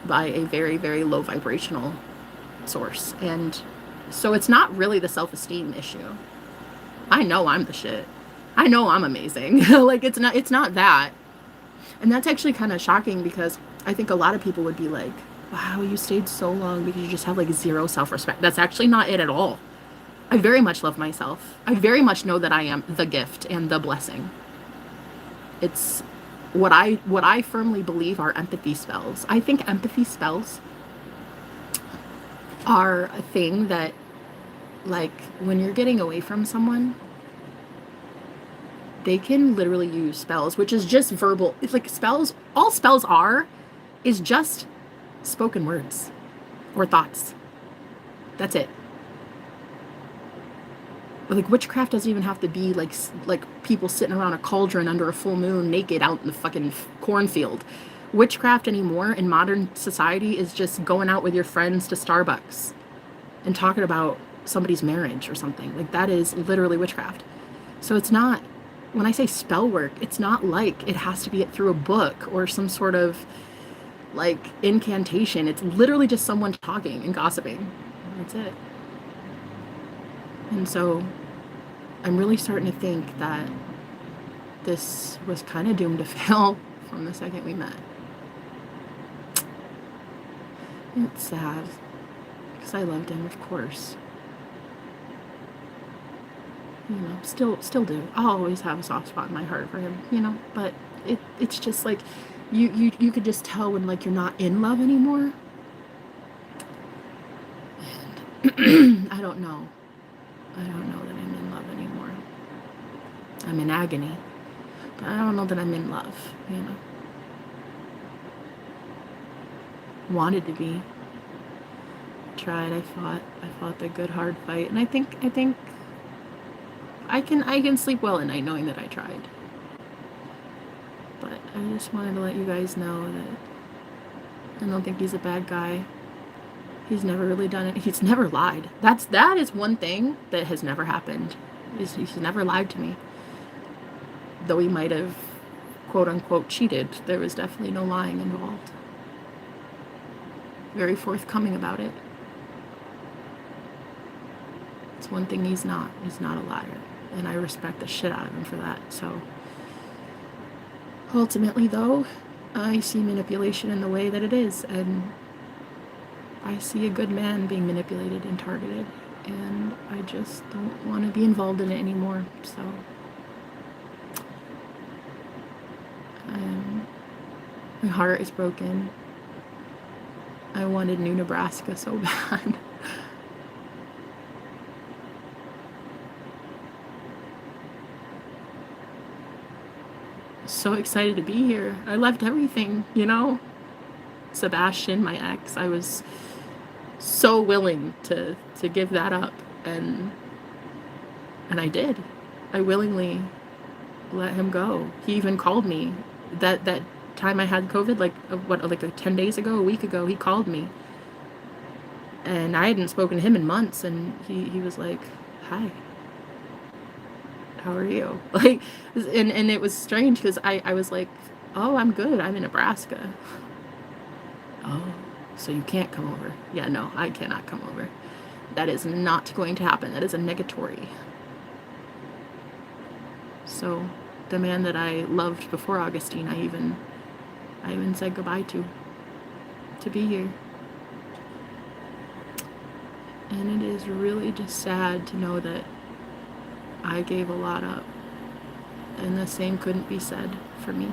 by a very, very low vibrational source. And so it's not really the self-esteem issue. I know I'm the shit. I know I'm amazing. Like, it's not that. And that's actually kind of shocking, because I think a lot of people would be like, wow, you stayed so long because you just have like zero self-respect. That's actually not it at all. I very much love myself. I very much know that I am the gift and the blessing. It's what I firmly believe are empathy spells. I think empathy spells are a thing that, like, when you're getting away from someone, they can literally use spells, which is just verbal. It's like spells, all spells are, is just spoken words or thoughts. That's it. But like, witchcraft doesn't even have to be like people sitting around a cauldron under a full moon naked out in the fucking cornfield. Witchcraft anymore in modern society is just going out with your friends to Starbucks and talking about somebody's marriage or something. Like, that is literally witchcraft. So it's not, when I say spell work, it's not like it has to be through a book or some sort of like incantation. It's literally just someone talking and gossiping. That's it. And so I'm really starting to think that this was kind of doomed to fail from the second we met. It's sad, because I loved him, of course. You know, still do. I'll always have a soft spot in my heart for him, you know, but it's just like, you could just tell when, like, you're not in love anymore. And I don't know that I'm in love anymore. I'm in agony, but I don't know that I'm in love, you know. Wanted to be. Tried. I fought the good hard fight, and I think I can sleep well at night knowing that I tried. But I just wanted to let you guys know that I don't think he's a bad guy. He's never really done it. He's never lied. That is one thing that has never happened. He's never lied to me. Though he might have, quote unquote, cheated, there was definitely no lying involved. Very forthcoming about it. It's one thing he's not. He's not a liar. And I respect the shit out of him for that. So ultimately, though, I see manipulation in the way that it is, and I see a good man being manipulated and targeted, and I just don't want to be involved in it anymore. So my heart is broken. I wanted new Nebraska so bad. So excited to be here. I left everything, you know. Sebastian, my ex, I was so willing to give that up, and I did. I willingly let him go. He even called me that time I had COVID, like 10 days ago, a week ago. He called me, and I hadn't spoken to him in months, and he was like, hi, how are you? Like, and it was strange, because I was like, oh, I'm good, I'm in Nebraska. Oh, so you can't come over? Yeah, no, I cannot come over. That is not going to happen. That is a negatory. So the man that I loved before Augustine, I even said goodbye to be here. And it is really just sad to know that I gave a lot up, and the same couldn't be said for me.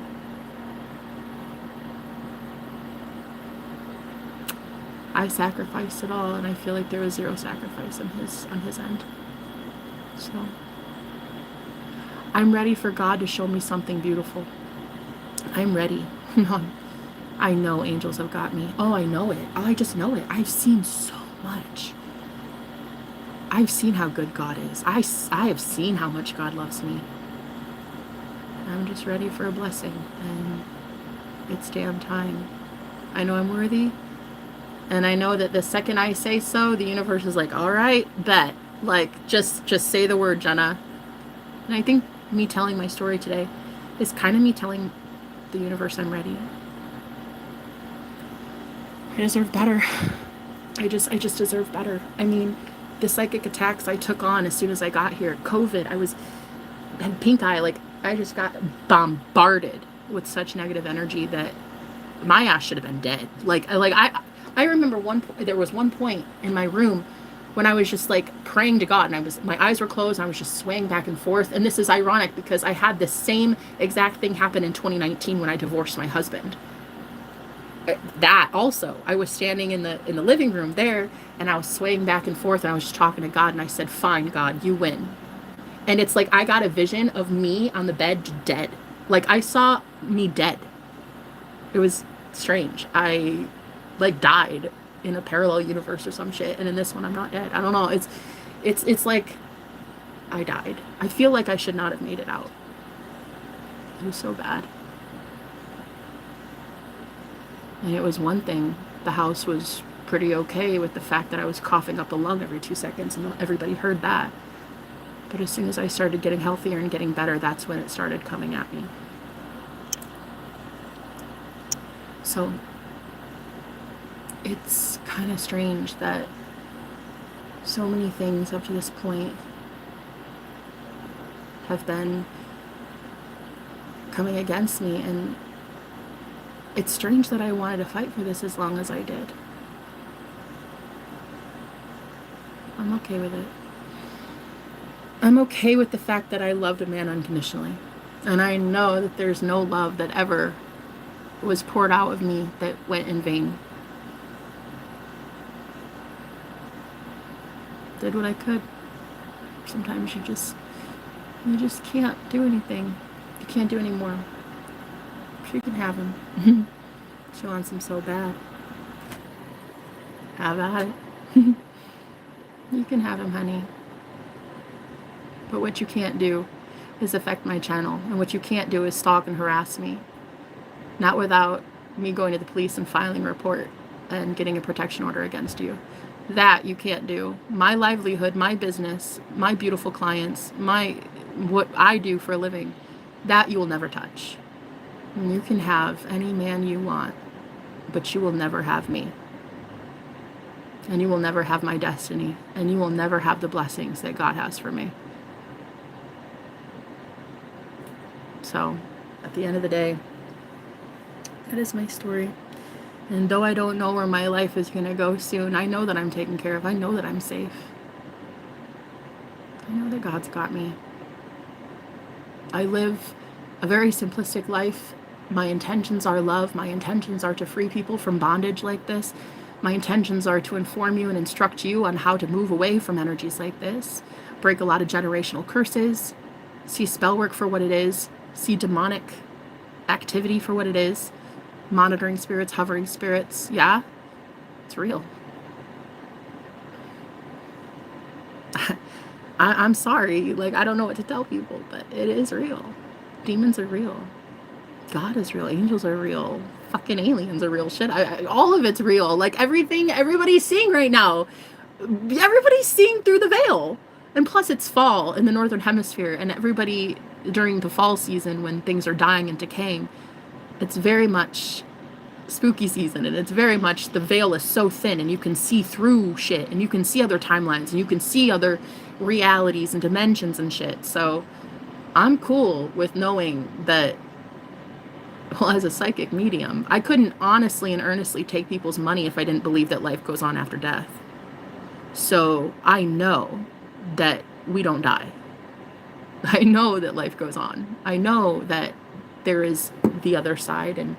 I sacrificed it all, and I feel like there was zero sacrifice on his end. So I'm ready for God to show me something beautiful. I'm ready. I know angels have got me. Oh, I know it. Oh, I just know it. I've seen so much. I've seen how good God is. I have seen how much God loves me. I'm just ready for a blessing, and it's damn time. I know I'm worthy, and I know that the second I say so, the universe is like, all right, bet. Like, just say the word, Jenna. And I think me telling my story today is kind of me telling the universe I'm ready. I deserve better. I just deserve better. I mean, the psychic attacks I took on as soon as I got here, COVID, had pink eye, like I just got bombarded with such negative energy that my ass should have been dead. I remember there was one point in my room when I was just like praying to God, and my eyes were closed, and I was just swaying back and forth. And this is ironic because I had the same exact thing happen in 2019 when I divorced my husband. That also, I was standing in the living room there, and I was swaying back and forth, and I was just talking to God, and I said, fine, God, you win. And it's like I got a vision of me on the bed dead. Like I saw me dead. It was strange. I like died in a parallel universe or some shit, and in this one I'm not dead. I don't know. It's like I died. I feel like I should not have made it out. It was so bad. And it was one thing, the house was pretty okay with the fact that I was coughing up a lung every 2 seconds, and everybody heard that. But as soon as I started getting healthier and getting better, that's when it started coming at me. So it's kind of strange that so many things up to this point have been coming against me, and it's strange that I wanted to fight for this as long as I did. I'm okay with it. I'm okay with the fact that I loved a man unconditionally. And I know that there's no love that ever was poured out of me that went in vain. Did what I could. Sometimes you just can't do anything. You can't do anymore. You can have him. She wants him so bad. Have at it. You can have him, honey. But what you can't do is affect my channel. And what you can't do is stalk and harass me. Not without me going to the police and filing a report and getting a protection order against you. That you can't do. My livelihood, my business, my beautiful clients, what I do for a living, that you will never touch. And you can have any man you want, but you will never have me. And you will never have my destiny. And you will never have the blessings that God has for me. So, at the end of the day, that is my story. And though I don't know where my life is going to go soon, I know that I'm taken care of. I know that I'm safe. I know that God's got me. I live a very simplistic life. My intentions are love. My intentions are to free people from bondage like this. My intentions are to inform you and instruct you on how to move away from energies like this, break a lot of generational curses, see spell work for what it is, see demonic activity for what it is, monitoring spirits, hovering spirits. Yeah, it's real. I'm sorry. Like, I don't know what to tell people, but it is real. Demons are real. God is real. Angels are real. Fucking aliens are real. Shit. All of it's real. Like everything everybody's seeing right now. Everybody's seeing through the veil. And plus it's fall in the northern hemisphere, and everybody during the fall season when things are dying and decaying, it's very much spooky season, and it's very much the veil is so thin and you can see through shit, and you can see other timelines, and you can see other realities and dimensions and shit. So I'm cool with knowing that Well, as a psychic medium, I couldn't honestly and earnestly take people's money if I didn't believe that life goes on after death. So I know that we don't die. I know that life goes on. I know that there is the other side and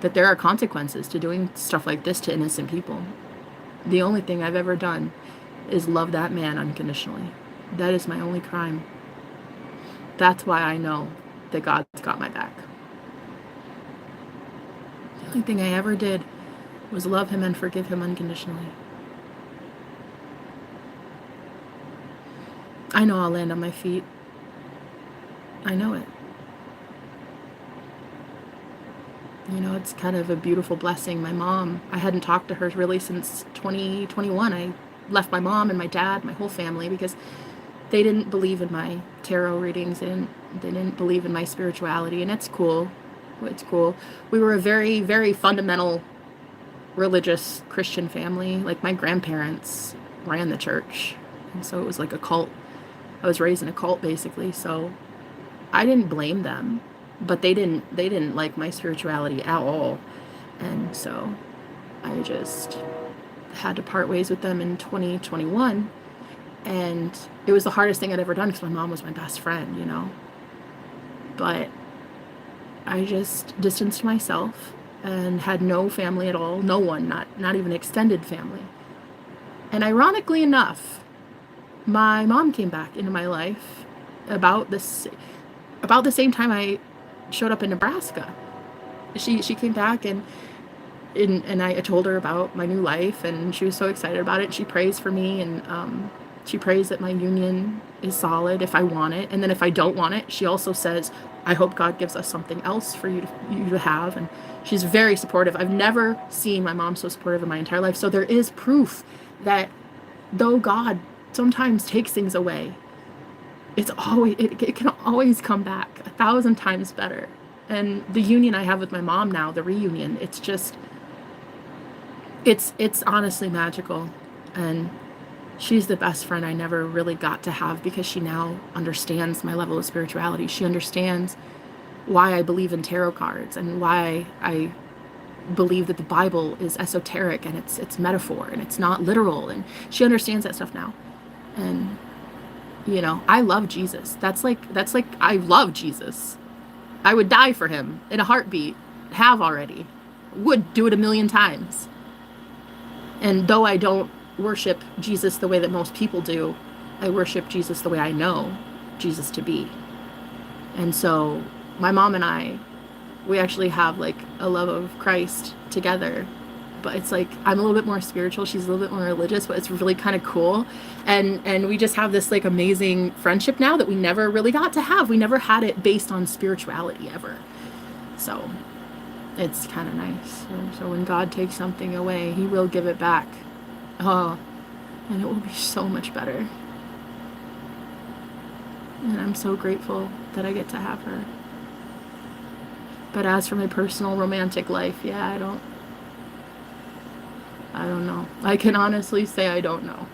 that there are consequences to doing stuff like this to innocent people. The only thing I've ever done is love that man unconditionally. That is my only crime. That's why I know that God's got my back. The only thing I ever did was love him and forgive him unconditionally. I know I'll land on my feet. I know it. You know, it's kind of a beautiful blessing. My mom, I hadn't talked to her really since 2021. I left my mom and my dad, my whole family, because they didn't believe in my tarot readings. They didn't believe in my spirituality, and it's cool. It's cool. We were a very, very fundamental religious Christian family. Like, my grandparents ran the church, and so it was like a cult. I was raised in a cult, basically, so I didn't blame them, but they didn't like my spirituality at all. And so I just had to part ways with them in 2021, and it was the hardest thing I'd ever done because my mom was my best friend, you know. But I just distanced myself and had no family at all, no one, not even extended family. And ironically enough, my mom came back into my life about the same time I showed up in Nebraska. She came back and I told her about my new life, and she was so excited about it. She prays for me, and she prays that my union is solid if I want it, and then if I don't want it, she also says, I hope God gives us something else for you to have. And she's very supportive. I've never seen my mom so supportive in my entire life. So there is proof that though God sometimes takes things away, it can always come back 1,000 times better. And the union I have with my mom now, the reunion, it's honestly magical. And she's the best friend I never really got to have, because she now understands my level of spirituality. She understands why I believe in tarot cards and why I believe that the Bible is esoteric and it's metaphor and it's not literal. And she understands that stuff now. And you know, I love Jesus. That's like I love Jesus. I would die for him in a heartbeat. Have already. Would do it 1,000,000 times. And though I don't worship Jesus the way that most people do, I worship Jesus the way I know Jesus to be. And so my mom and I, we actually have like a love of Christ together. But it's like, I'm a little bit more spiritual, she's a little bit more religious, but it's really kind of cool. And we just have this like amazing friendship now that we never really got to have. We never had it based on spirituality ever. So it's kind of nice. So when God takes something away, he will give it back. Oh, and it will be so much better. And I'm so grateful that I get to have her. But as for my personal romantic life, yeah, I don't know. I can honestly say I don't know.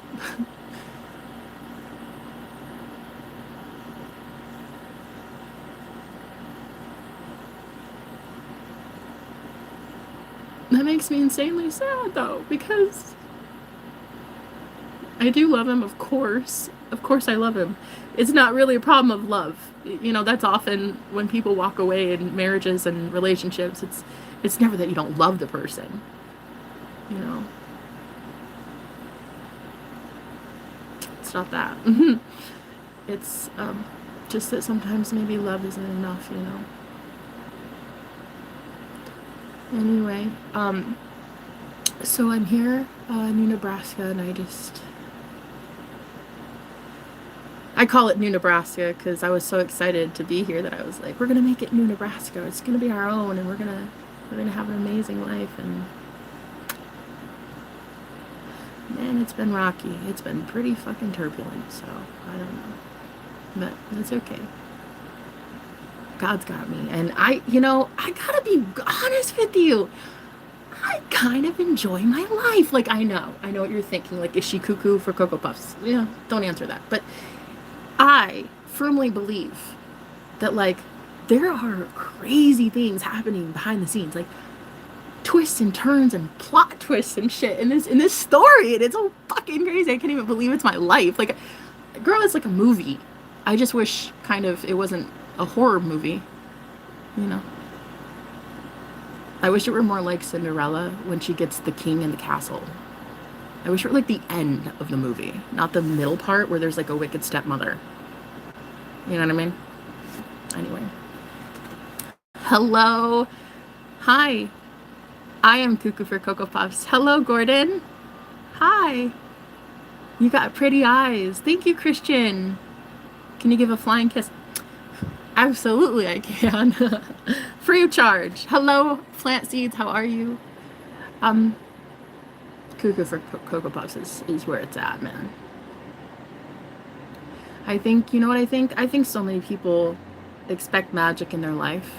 That makes me insanely sad, though, because I do love him, of course. Of course I love him. It's not really a problem of love. You know, that's often when people walk away in marriages and relationships. It's never that you don't love the person. You know, it's not that. It's just that sometimes maybe love isn't enough, you know. Anyway, so I'm here in New Nebraska, and I call it New Nebraska because I was so excited to be here that I was like, we're gonna make it New Nebraska. It's gonna be our own, and we're gonna have an amazing life. And man, it's been rocky. It's been pretty fucking turbulent, so I don't know. But that's okay. God's got me. And I gotta be honest with you. I kind of enjoy my life. Like, I know what you're thinking. Like, is she cuckoo for Cocoa Puffs? Yeah, don't answer that. But I firmly believe that, like, there are crazy things happening behind the scenes, like twists and turns and plot twists and shit in this story, and it's so fucking crazy. I can't even believe it's my life. Like, girl, it's like a movie. I just wish kind of it wasn't a horror movie, you know. I wish it were more like Cinderella when she gets the king in the castle. I wish it were like the end of the movie, not the middle part where there's like a wicked stepmother. You know what I mean? Anyway. Hello. Hi. I am Cuckoo for Cocoa Puffs. Hello, Gordon. Hi. You got pretty eyes. Thank you, Christian. Can you give a flying kiss? Absolutely, I can. Free of charge. Hello, Plant Seeds. How are you? Cuckoo for Cocoa Puffs is where it's at, man. I think, you know what I think? I think so many people expect magic in their life,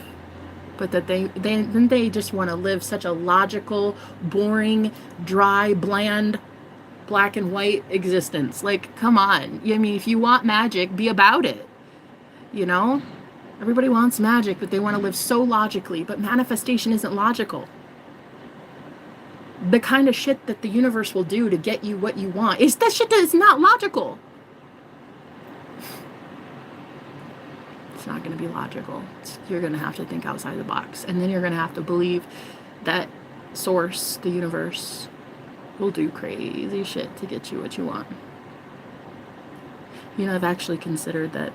but that they just want to live such a logical, boring, dry, bland, black and white existence. Like, come on. I mean, if you want magic, be about it. You know? Everybody wants magic, but they want to live so logically. But manifestation isn't logical. The kind of shit that the universe will do to get you what you want is that shit that is not logical. It's not going to be logical. You're going to have to think outside the box. And then you're going to have to believe that source, the universe, will do crazy shit to get you what you want. You know, I've actually considered that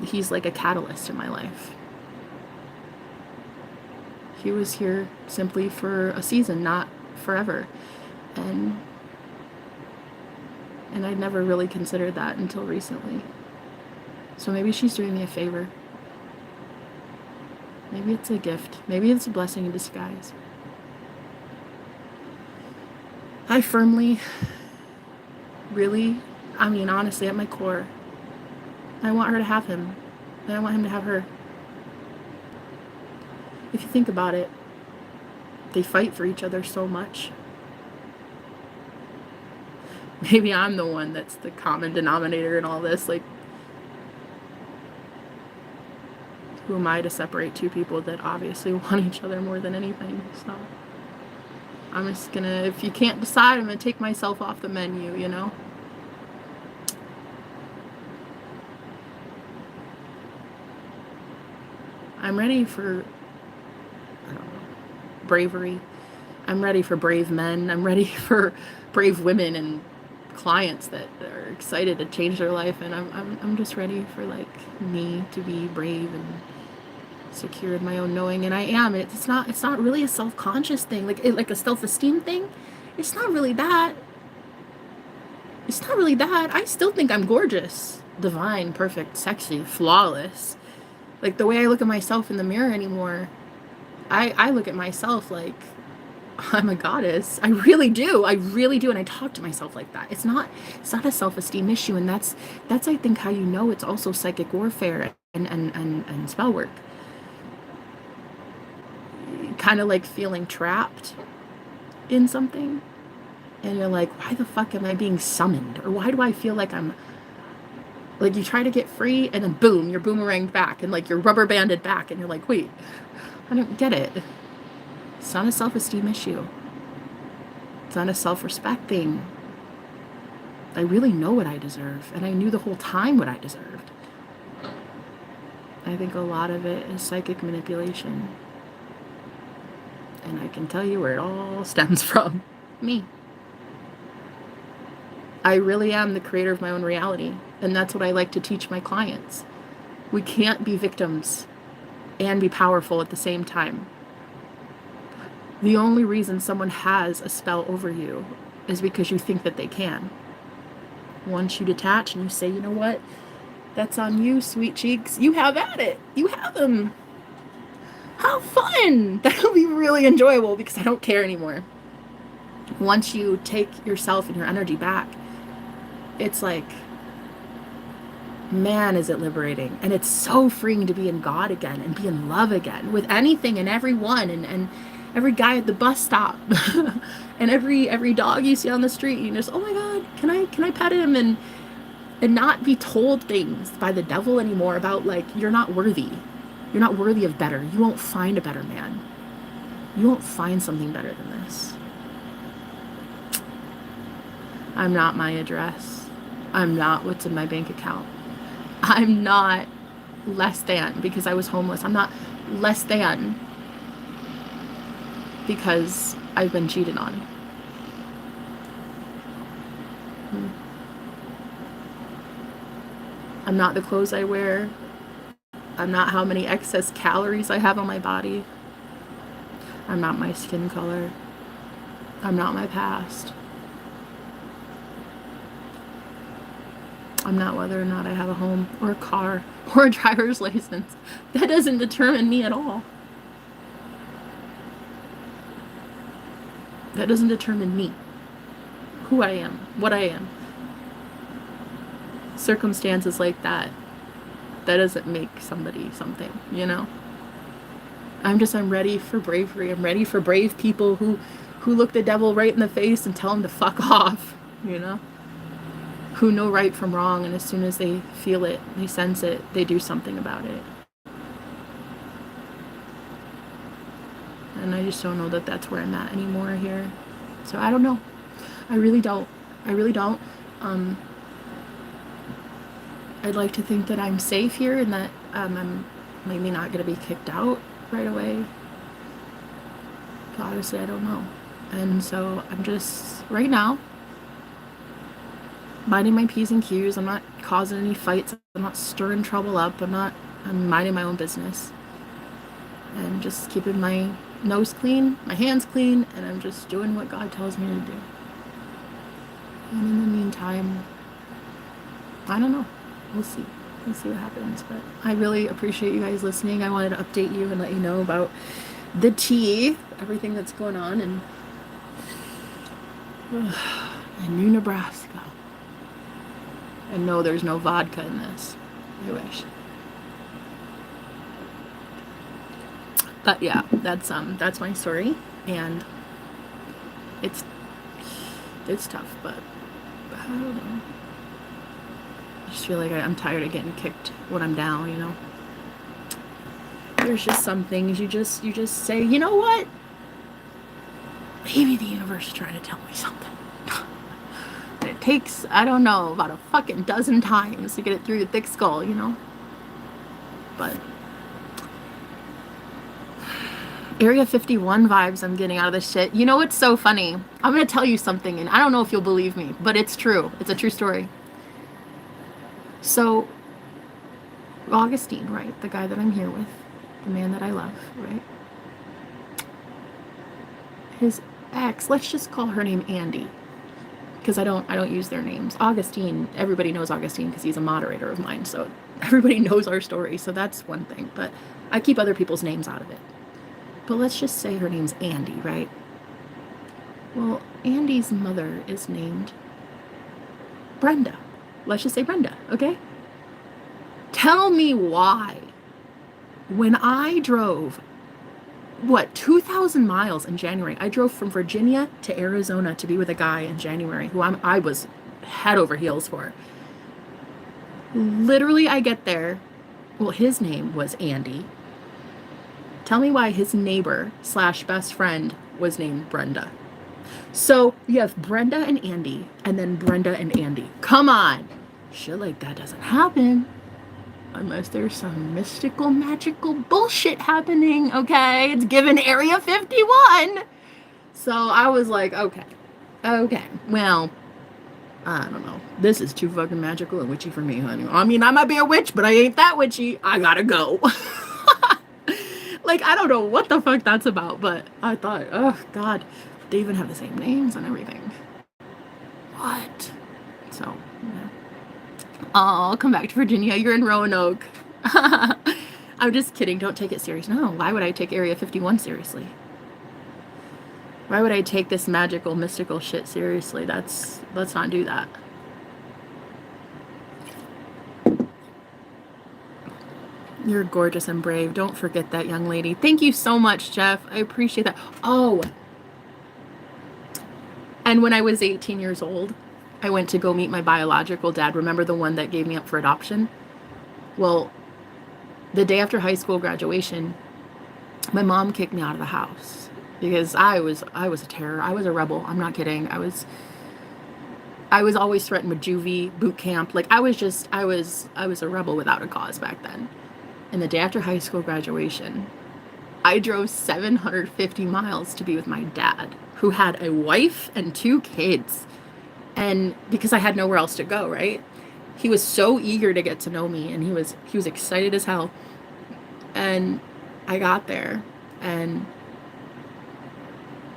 he's like a catalyst in my life. He was here simply for a season, not forever. And I'd never really considered that until recently. So maybe she's doing me a favor. Maybe it's a gift. Maybe it's a blessing in disguise. I firmly, really, I mean, honestly, at my core, I want her to have him. And I want him to have her. If you think about it, they fight for each other so much. Maybe I'm the one that's the common denominator in all this. Like, who am I to separate two people that obviously want each other more than anything? So I'm just gonna, if you can't decide, I'm gonna take myself off the menu, you know? I'm ready for, I don't know, bravery. I'm ready for brave men. I'm ready for brave women and clients that are excited to change their life. And I'm just ready for, like, me to be brave and secure in my own knowing. And I am. It's not really a self-conscious thing, like a self-esteem thing. It's not really that. It's not really that. I still think I'm gorgeous, divine, perfect, sexy, flawless. Like, the way I look at myself in the mirror anymore, I look at myself like I'm a goddess. I really do. And I talk to myself like that. It's not a self-esteem issue. And that's I think how you know it's also psychic warfare and spell work. Kind of like feeling trapped in something. And you're like, why the fuck am I being summoned? Or why do I feel like I'm, like, you try to get free and then boom, you're boomeranged back and like you're rubber banded back and you're like, wait, I don't get it. It's not a self-esteem issue. It's not a self-respect thing. I really know what I deserve, and I knew the whole time what I deserved. I think a lot of it is psychic manipulation. And I can tell you where it all stems from. Me. I really am the creator of my own reality, and that's what I like to teach my clients. We can't be victims and be powerful at the same time. The only reason someone has a spell over you is because you think that they can. Once you detach and you say, you know what, that's on you, sweet cheeks, you have at it. You have them. How fun! That'll be really enjoyable because I don't care anymore. Once you take yourself and your energy back, it's like, man, is it liberating. And it's so freeing to be in God again and be in love again with anything and everyone and every guy at the bus stop and every dog you see on the street. You just, oh my God, can I pet him? And not be told things by the devil anymore about, like, you're not worthy. You're not worthy of better. You won't find a better man. You won't find something better than this. I'm not my address. I'm not what's in my bank account. I'm not less than because I was homeless. I'm not less than because I've been cheated on. I'm not the clothes I wear. I'm not how many excess calories I have on my body. I'm not my skin color. I'm not my past. I'm not whether or not I have a home or a car or a driver's license. That doesn't determine me at all. That doesn't determine me. Who I am, what I am. Circumstances like that, that doesn't make somebody something, you know? I'm ready for bravery. I'm ready for brave people who look the devil right in the face and tell him to fuck off, you know? Who know right from wrong, and as soon as they feel it, they sense it, they do something about it. And I just don't know that that's where I'm at anymore here. So I don't know. I really don't. I really don't. I'd like to think that I'm safe here and that I'm maybe not going to be kicked out right away. But honestly, I don't know. And so I'm just, right now, minding my P's and Q's. I'm not causing any fights. I'm not stirring trouble up. I'm minding my own business. And just keeping my nose clean, my hands clean, and I'm just doing what God tells me to do. And in the meantime, I don't know. We'll see. We'll see what happens. But I really appreciate you guys listening. I wanted to update you and let you know about the tea, everything that's going on in New Nebraska. And no, there's no vodka in this. I wish. But yeah, that's my story, and it's tough, but I don't know. I just feel like I'm tired of getting kicked when I'm down, you know. There's just some things you just say, you know what? Maybe the universe is trying to tell me something. It takes, I don't know, about a fucking dozen times to get it through the thick skull, you know. But Area 51 vibes I'm getting out of this shit. You know what's so funny? I'm going to tell you something, and I don't know if you'll believe me, but it's true. It's a true story. So, Augustine, right? The guy that I'm here with, the man that I love, right? His ex, let's just call her name Andy, because I don't use their names. Augustine, everybody knows Augustine because he's a moderator of mine, so everybody knows our story, so that's one thing, but I keep other people's names out of it. But let's just say her name's Andy, right? Well, Andy's mother is named Brenda. Let's just say Brenda, okay? Tell me why, when I drove, 2,000 miles in January, I drove from Virginia to Arizona to be with a guy in January who I was head over heels for. Literally, I get there. Well, his name was Andy. Tell me why his neighbor / best friend was named Brenda. So you have Brenda and Andy, and then Brenda and Andy. Come on. Shit like that doesn't happen unless there's some mystical, magical bullshit happening, okay? It's given Area 51. So I was like, okay, well, I don't know. This is too fucking magical and witchy for me, honey. I mean, I might be a witch, but I ain't that witchy. I gotta go. Like, I don't know what the fuck that's about, but I thought, oh, God, they even have the same names and everything. What? So, yeah. Oh, I'll come back to Virginia. You're in Roanoke. I'm just kidding. Don't take it serious. No, why would I take Area 51 seriously? Why would I take this magical, mystical shit seriously? Let's not do that. You're gorgeous and brave. Don't forget that, young lady. Thank you so much, Jeff. I appreciate that. Oh. And when I was 18 years old, I went to go meet my biological dad. Remember the one that gave me up for adoption? Well, the day after high school graduation, my mom kicked me out of the house because I was a terror. I was a rebel. I'm not kidding. I was always threatened with juvie, boot camp. Like I was a rebel without a cause back then. And the day after high school graduation, I drove 750 miles to be with my dad, who had a wife and 2 kids. And because I had nowhere else to go, right? He was so eager to get to know me, and he was excited as hell. And I got there and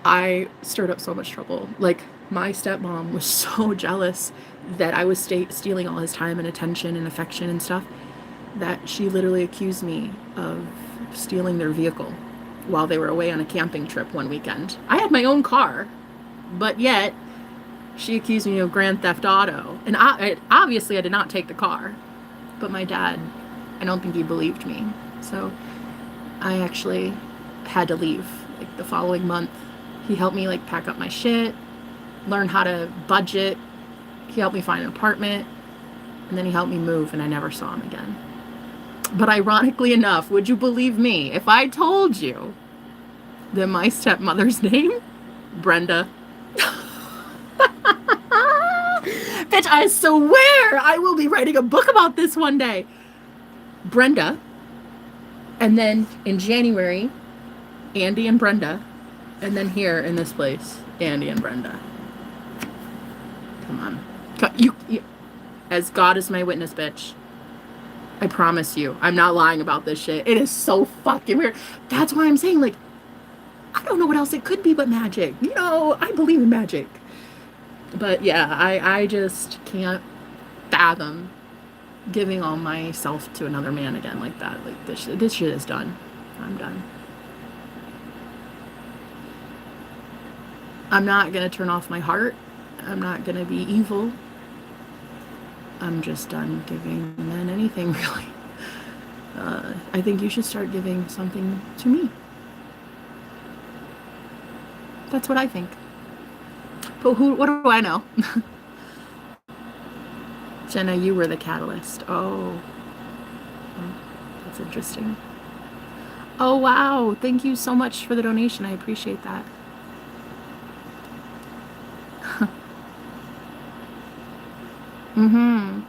I stirred up so much trouble. Like my stepmom was so jealous that I was stealing all his time and attention and affection and stuff, that she literally accused me of stealing their vehicle while they were away on a camping trip one weekend. I had my own car, but yet she accused me of grand theft auto. And obviously I did not take the car, but my dad, I don't think he believed me. So I actually had to leave like the following month. He helped me like pack up my shit, learn how to budget. He helped me find an apartment, and then he helped me move, and I never saw him again. But ironically enough, would you believe me if I told you that my stepmother's name? Brenda. Bitch, I swear I will be writing a book about this one day. Brenda. And then in January, Andy and Brenda. And then here in this place, Andy and Brenda. Come on. You, as God is my witness, bitch. I promise you. I'm not lying about this shit. It is so fucking weird. That's why I'm saying, like, I don't know what else it could be but magic. You know, I believe in magic. But yeah, I just can't fathom giving all myself to another man again like that. Like this shit is done. I'm done. I'm not gonna turn off my heart. I'm not gonna be evil. I'm just done giving men anything, really. I think you should start giving something to me. That's what I think. But what do I know? Jenna, you were the catalyst. Oh, that's interesting. Oh, wow. Thank you so much for the donation. I appreciate that.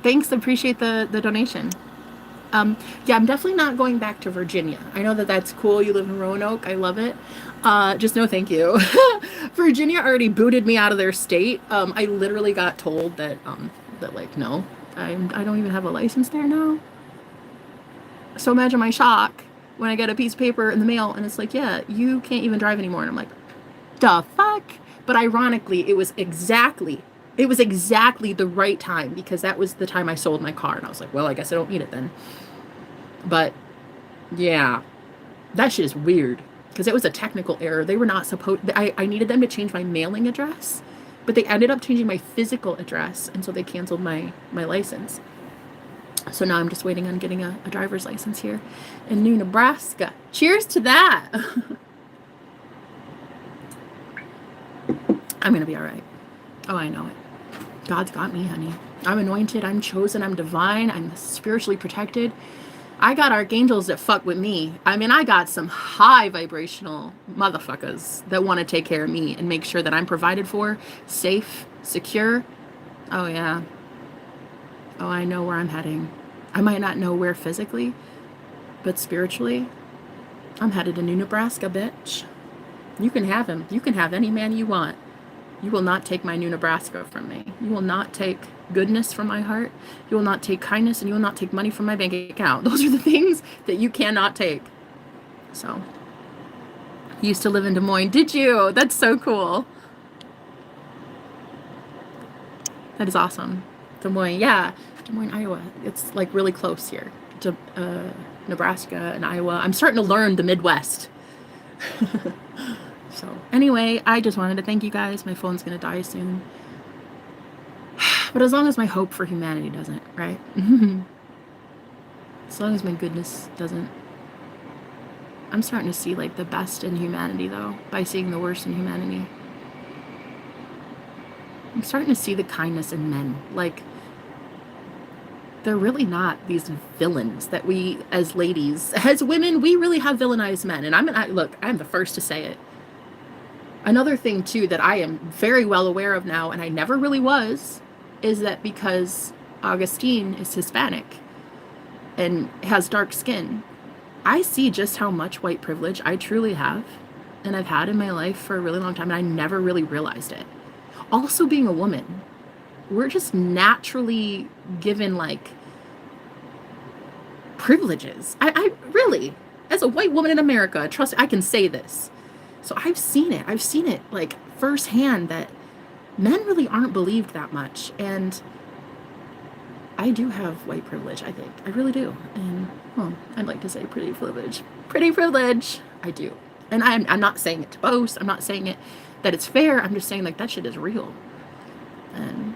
Thanks. Appreciate the donation. Yeah, I'm definitely not going back to Virginia. I know that that's cool. You live in Roanoke. I love it. Just no thank you. Virginia already booted me out of their state. I literally got told that like, no, I don't even have a license there now. So imagine my shock when I get a piece of paper in the mail and it's like, yeah, you can't even drive anymore. And I'm like, the fuck? But ironically, it was exactly the right time, because that was the time I sold my car. And I was like, well, I guess I don't need it then. But yeah, that shit is weird, because it was a technical error. They were not supposed, I needed them to change my mailing address, but they ended up changing my physical address. And so they canceled my license. So now I'm just waiting on getting a driver's license here in New Nebraska. Cheers to that. I'm going to be all right. Oh, I know it. God's got me, honey. I'm anointed. I'm chosen. I'm divine. I'm spiritually protected. I got archangels that fuck with me. I mean, I got some high vibrational motherfuckers that want to take care of me and make sure that I'm provided for, safe, secure. Oh, yeah. Oh, I know where I'm heading. I might not know where physically, but spiritually, I'm headed to New Nebraska, bitch. You can have him. You can have any man you want. You will not take my New Nebraska from me. You will not take goodness from my heart. You will not take kindness, and you will not take money from my bank account. Those are the things that you cannot take. So, you used to live in Des Moines. Did you? That's so cool. That is awesome. Des Moines, yeah. Des Moines, Iowa. It's like really close here to Nebraska and Iowa. I'm starting to learn the Midwest. So anyway, I just wanted to thank you guys. My phone's going to die soon. But as long as my hope for humanity doesn't, right? As long as my goodness doesn't. I'm starting to see like the best in humanity, though, by seeing the worst in humanity. I'm starting to see the kindness in men. Like, they're really not these villains that we, as ladies, as women, we really have villainized men. And look, I'm the first to say it. Another thing too that I am very well aware of now, and I never really was, is that because Augustine is Hispanic and has dark skin, I see just how much white privilege I truly have and I've had in my life for a really long time, and I never really realized it. Also, being a woman, we're just naturally given like privileges. I really, as a white woman in America, trust I can say this. So I've seen it. I've seen it like firsthand that men really aren't believed that much. And I do have white privilege, I think. I really do. And well, I'd like to say pretty privilege. Pretty privilege. I do. And I'm not saying it to boast. I'm not saying it that it's fair. I'm just saying like that shit is real. And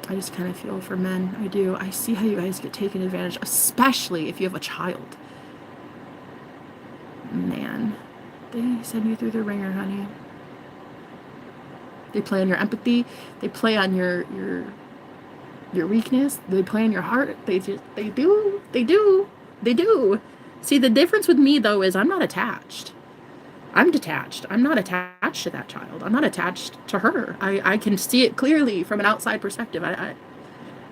I just kind of feel for men. I do. I see how you guys get taken advantage of, especially if you have a child. Man, they send you through the ringer, honey. They play on your empathy. They play on your weakness. They play on your heart. They do. See, the difference with me though is I'm not attached. I'm detached. I'm not attached to that child. I'm not attached to her. I can see it clearly from an outside perspective.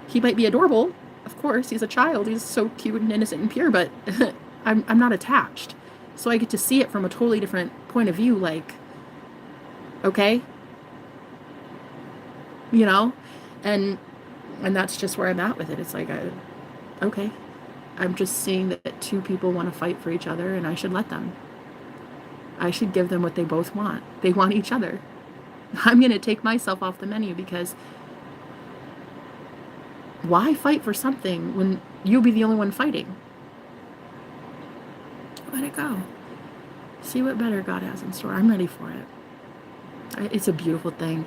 He might be adorable. Of course, he's a child. He's so cute and innocent and pure, but I'm not attached. So I get to see it from a totally different point of view, like, okay, you know, and that's just where I'm at with it. It's like, okay, I'm just seeing that two people want to fight for each other, and I should let them. I should give them what they both want. They want each other. I'm going to take myself off the menu, because why fight for something when you'll be the only one fighting? Let it go. See what better God has in store. I'm ready for it. It's a beautiful thing.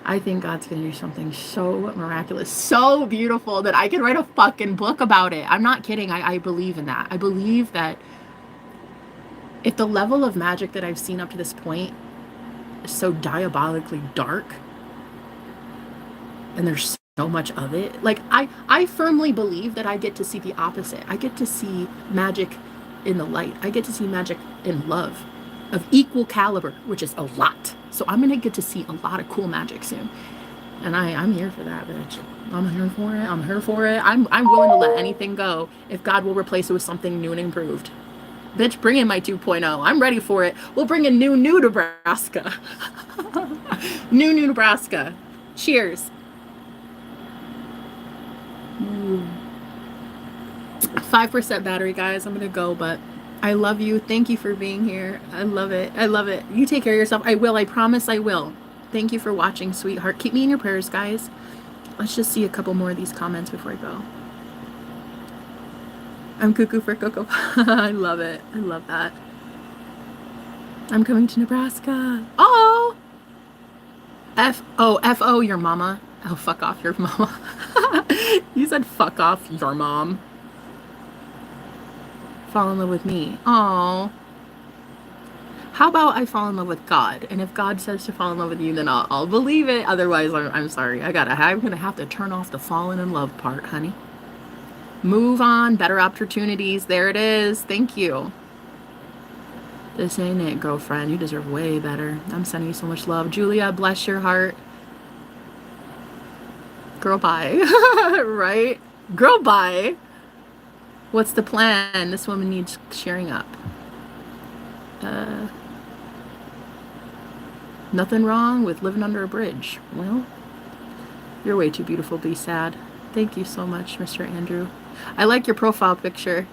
I think God's going to do something so miraculous, so beautiful that I could write a fucking book about it. I'm not kidding. I believe in that. I believe that if the level of magic that I've seen up to this point is so diabolically dark, and there's so much of it, like I firmly believe that I get to see the opposite. I get to see magic in the light. I get to see magic in love of equal caliber, which is a lot. So I'm gonna get to see a lot of cool magic soon, and I'm here for that, bitch. I'm here for it. I'm here for it. I'm willing to let anything go if God will replace it with something new and improved. Bitch, bring in my 2.0. I'm ready for it. We'll bring in new Nebraska. new Nebraska. Cheers. 5% battery, guys. I'm gonna go, but I love you. Thank you for being here. I love it. I love it. You take care of yourself. I will. I promise I will. Thank you for watching, sweetheart. Keep me in your prayers, guys. Let's just see a couple more of these comments before I go. I'm cuckoo for Cocoa. I love it. I love that. I'm coming to Nebraska. Oh! F-O, your mama. Oh, fuck off your mama. You said fuck off your mom. Fall in love with me. Oh. How about I fall in love with God? And if God says to fall in love with you, then I'll believe it. Otherwise, I'm sorry. I'm gonna have to turn off the falling in love part, honey. Move on. Better opportunities. There it is. Thank you. This ain't it, girlfriend. You deserve way better. I'm sending you so much love. Julia, bless your heart. Girl, bye. Right? Girl, bye. What's the plan? This woman needs cheering up. Nothing wrong with living under a bridge. Well, you're way too beautiful to be sad. Thank you so much, Mr. Andrew. I like your profile picture.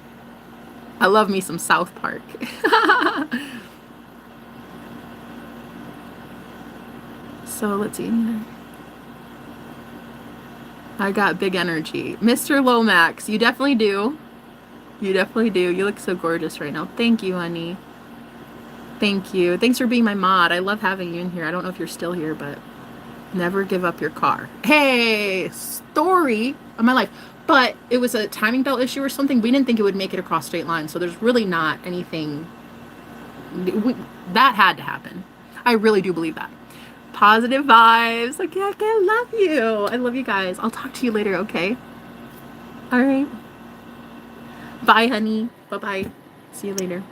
I love me some South Park. So let's see. I got big energy. Mr. Lomax, you definitely do. You definitely do. You look so gorgeous right now. Thank you, honey. Thank you. Thanks for being my mod. I love having you in here. I don't know if you're still here, but never give up your car. Hey, story of my life. But it was a timing belt issue or something. We didn't think it would make it across straight lines. So there's really not anything. That had to happen. I really do believe that. Positive vibes. Okay, I love you. I love you guys. I'll talk to you later, okay? All right. Bye, honey. Bye bye. See you later.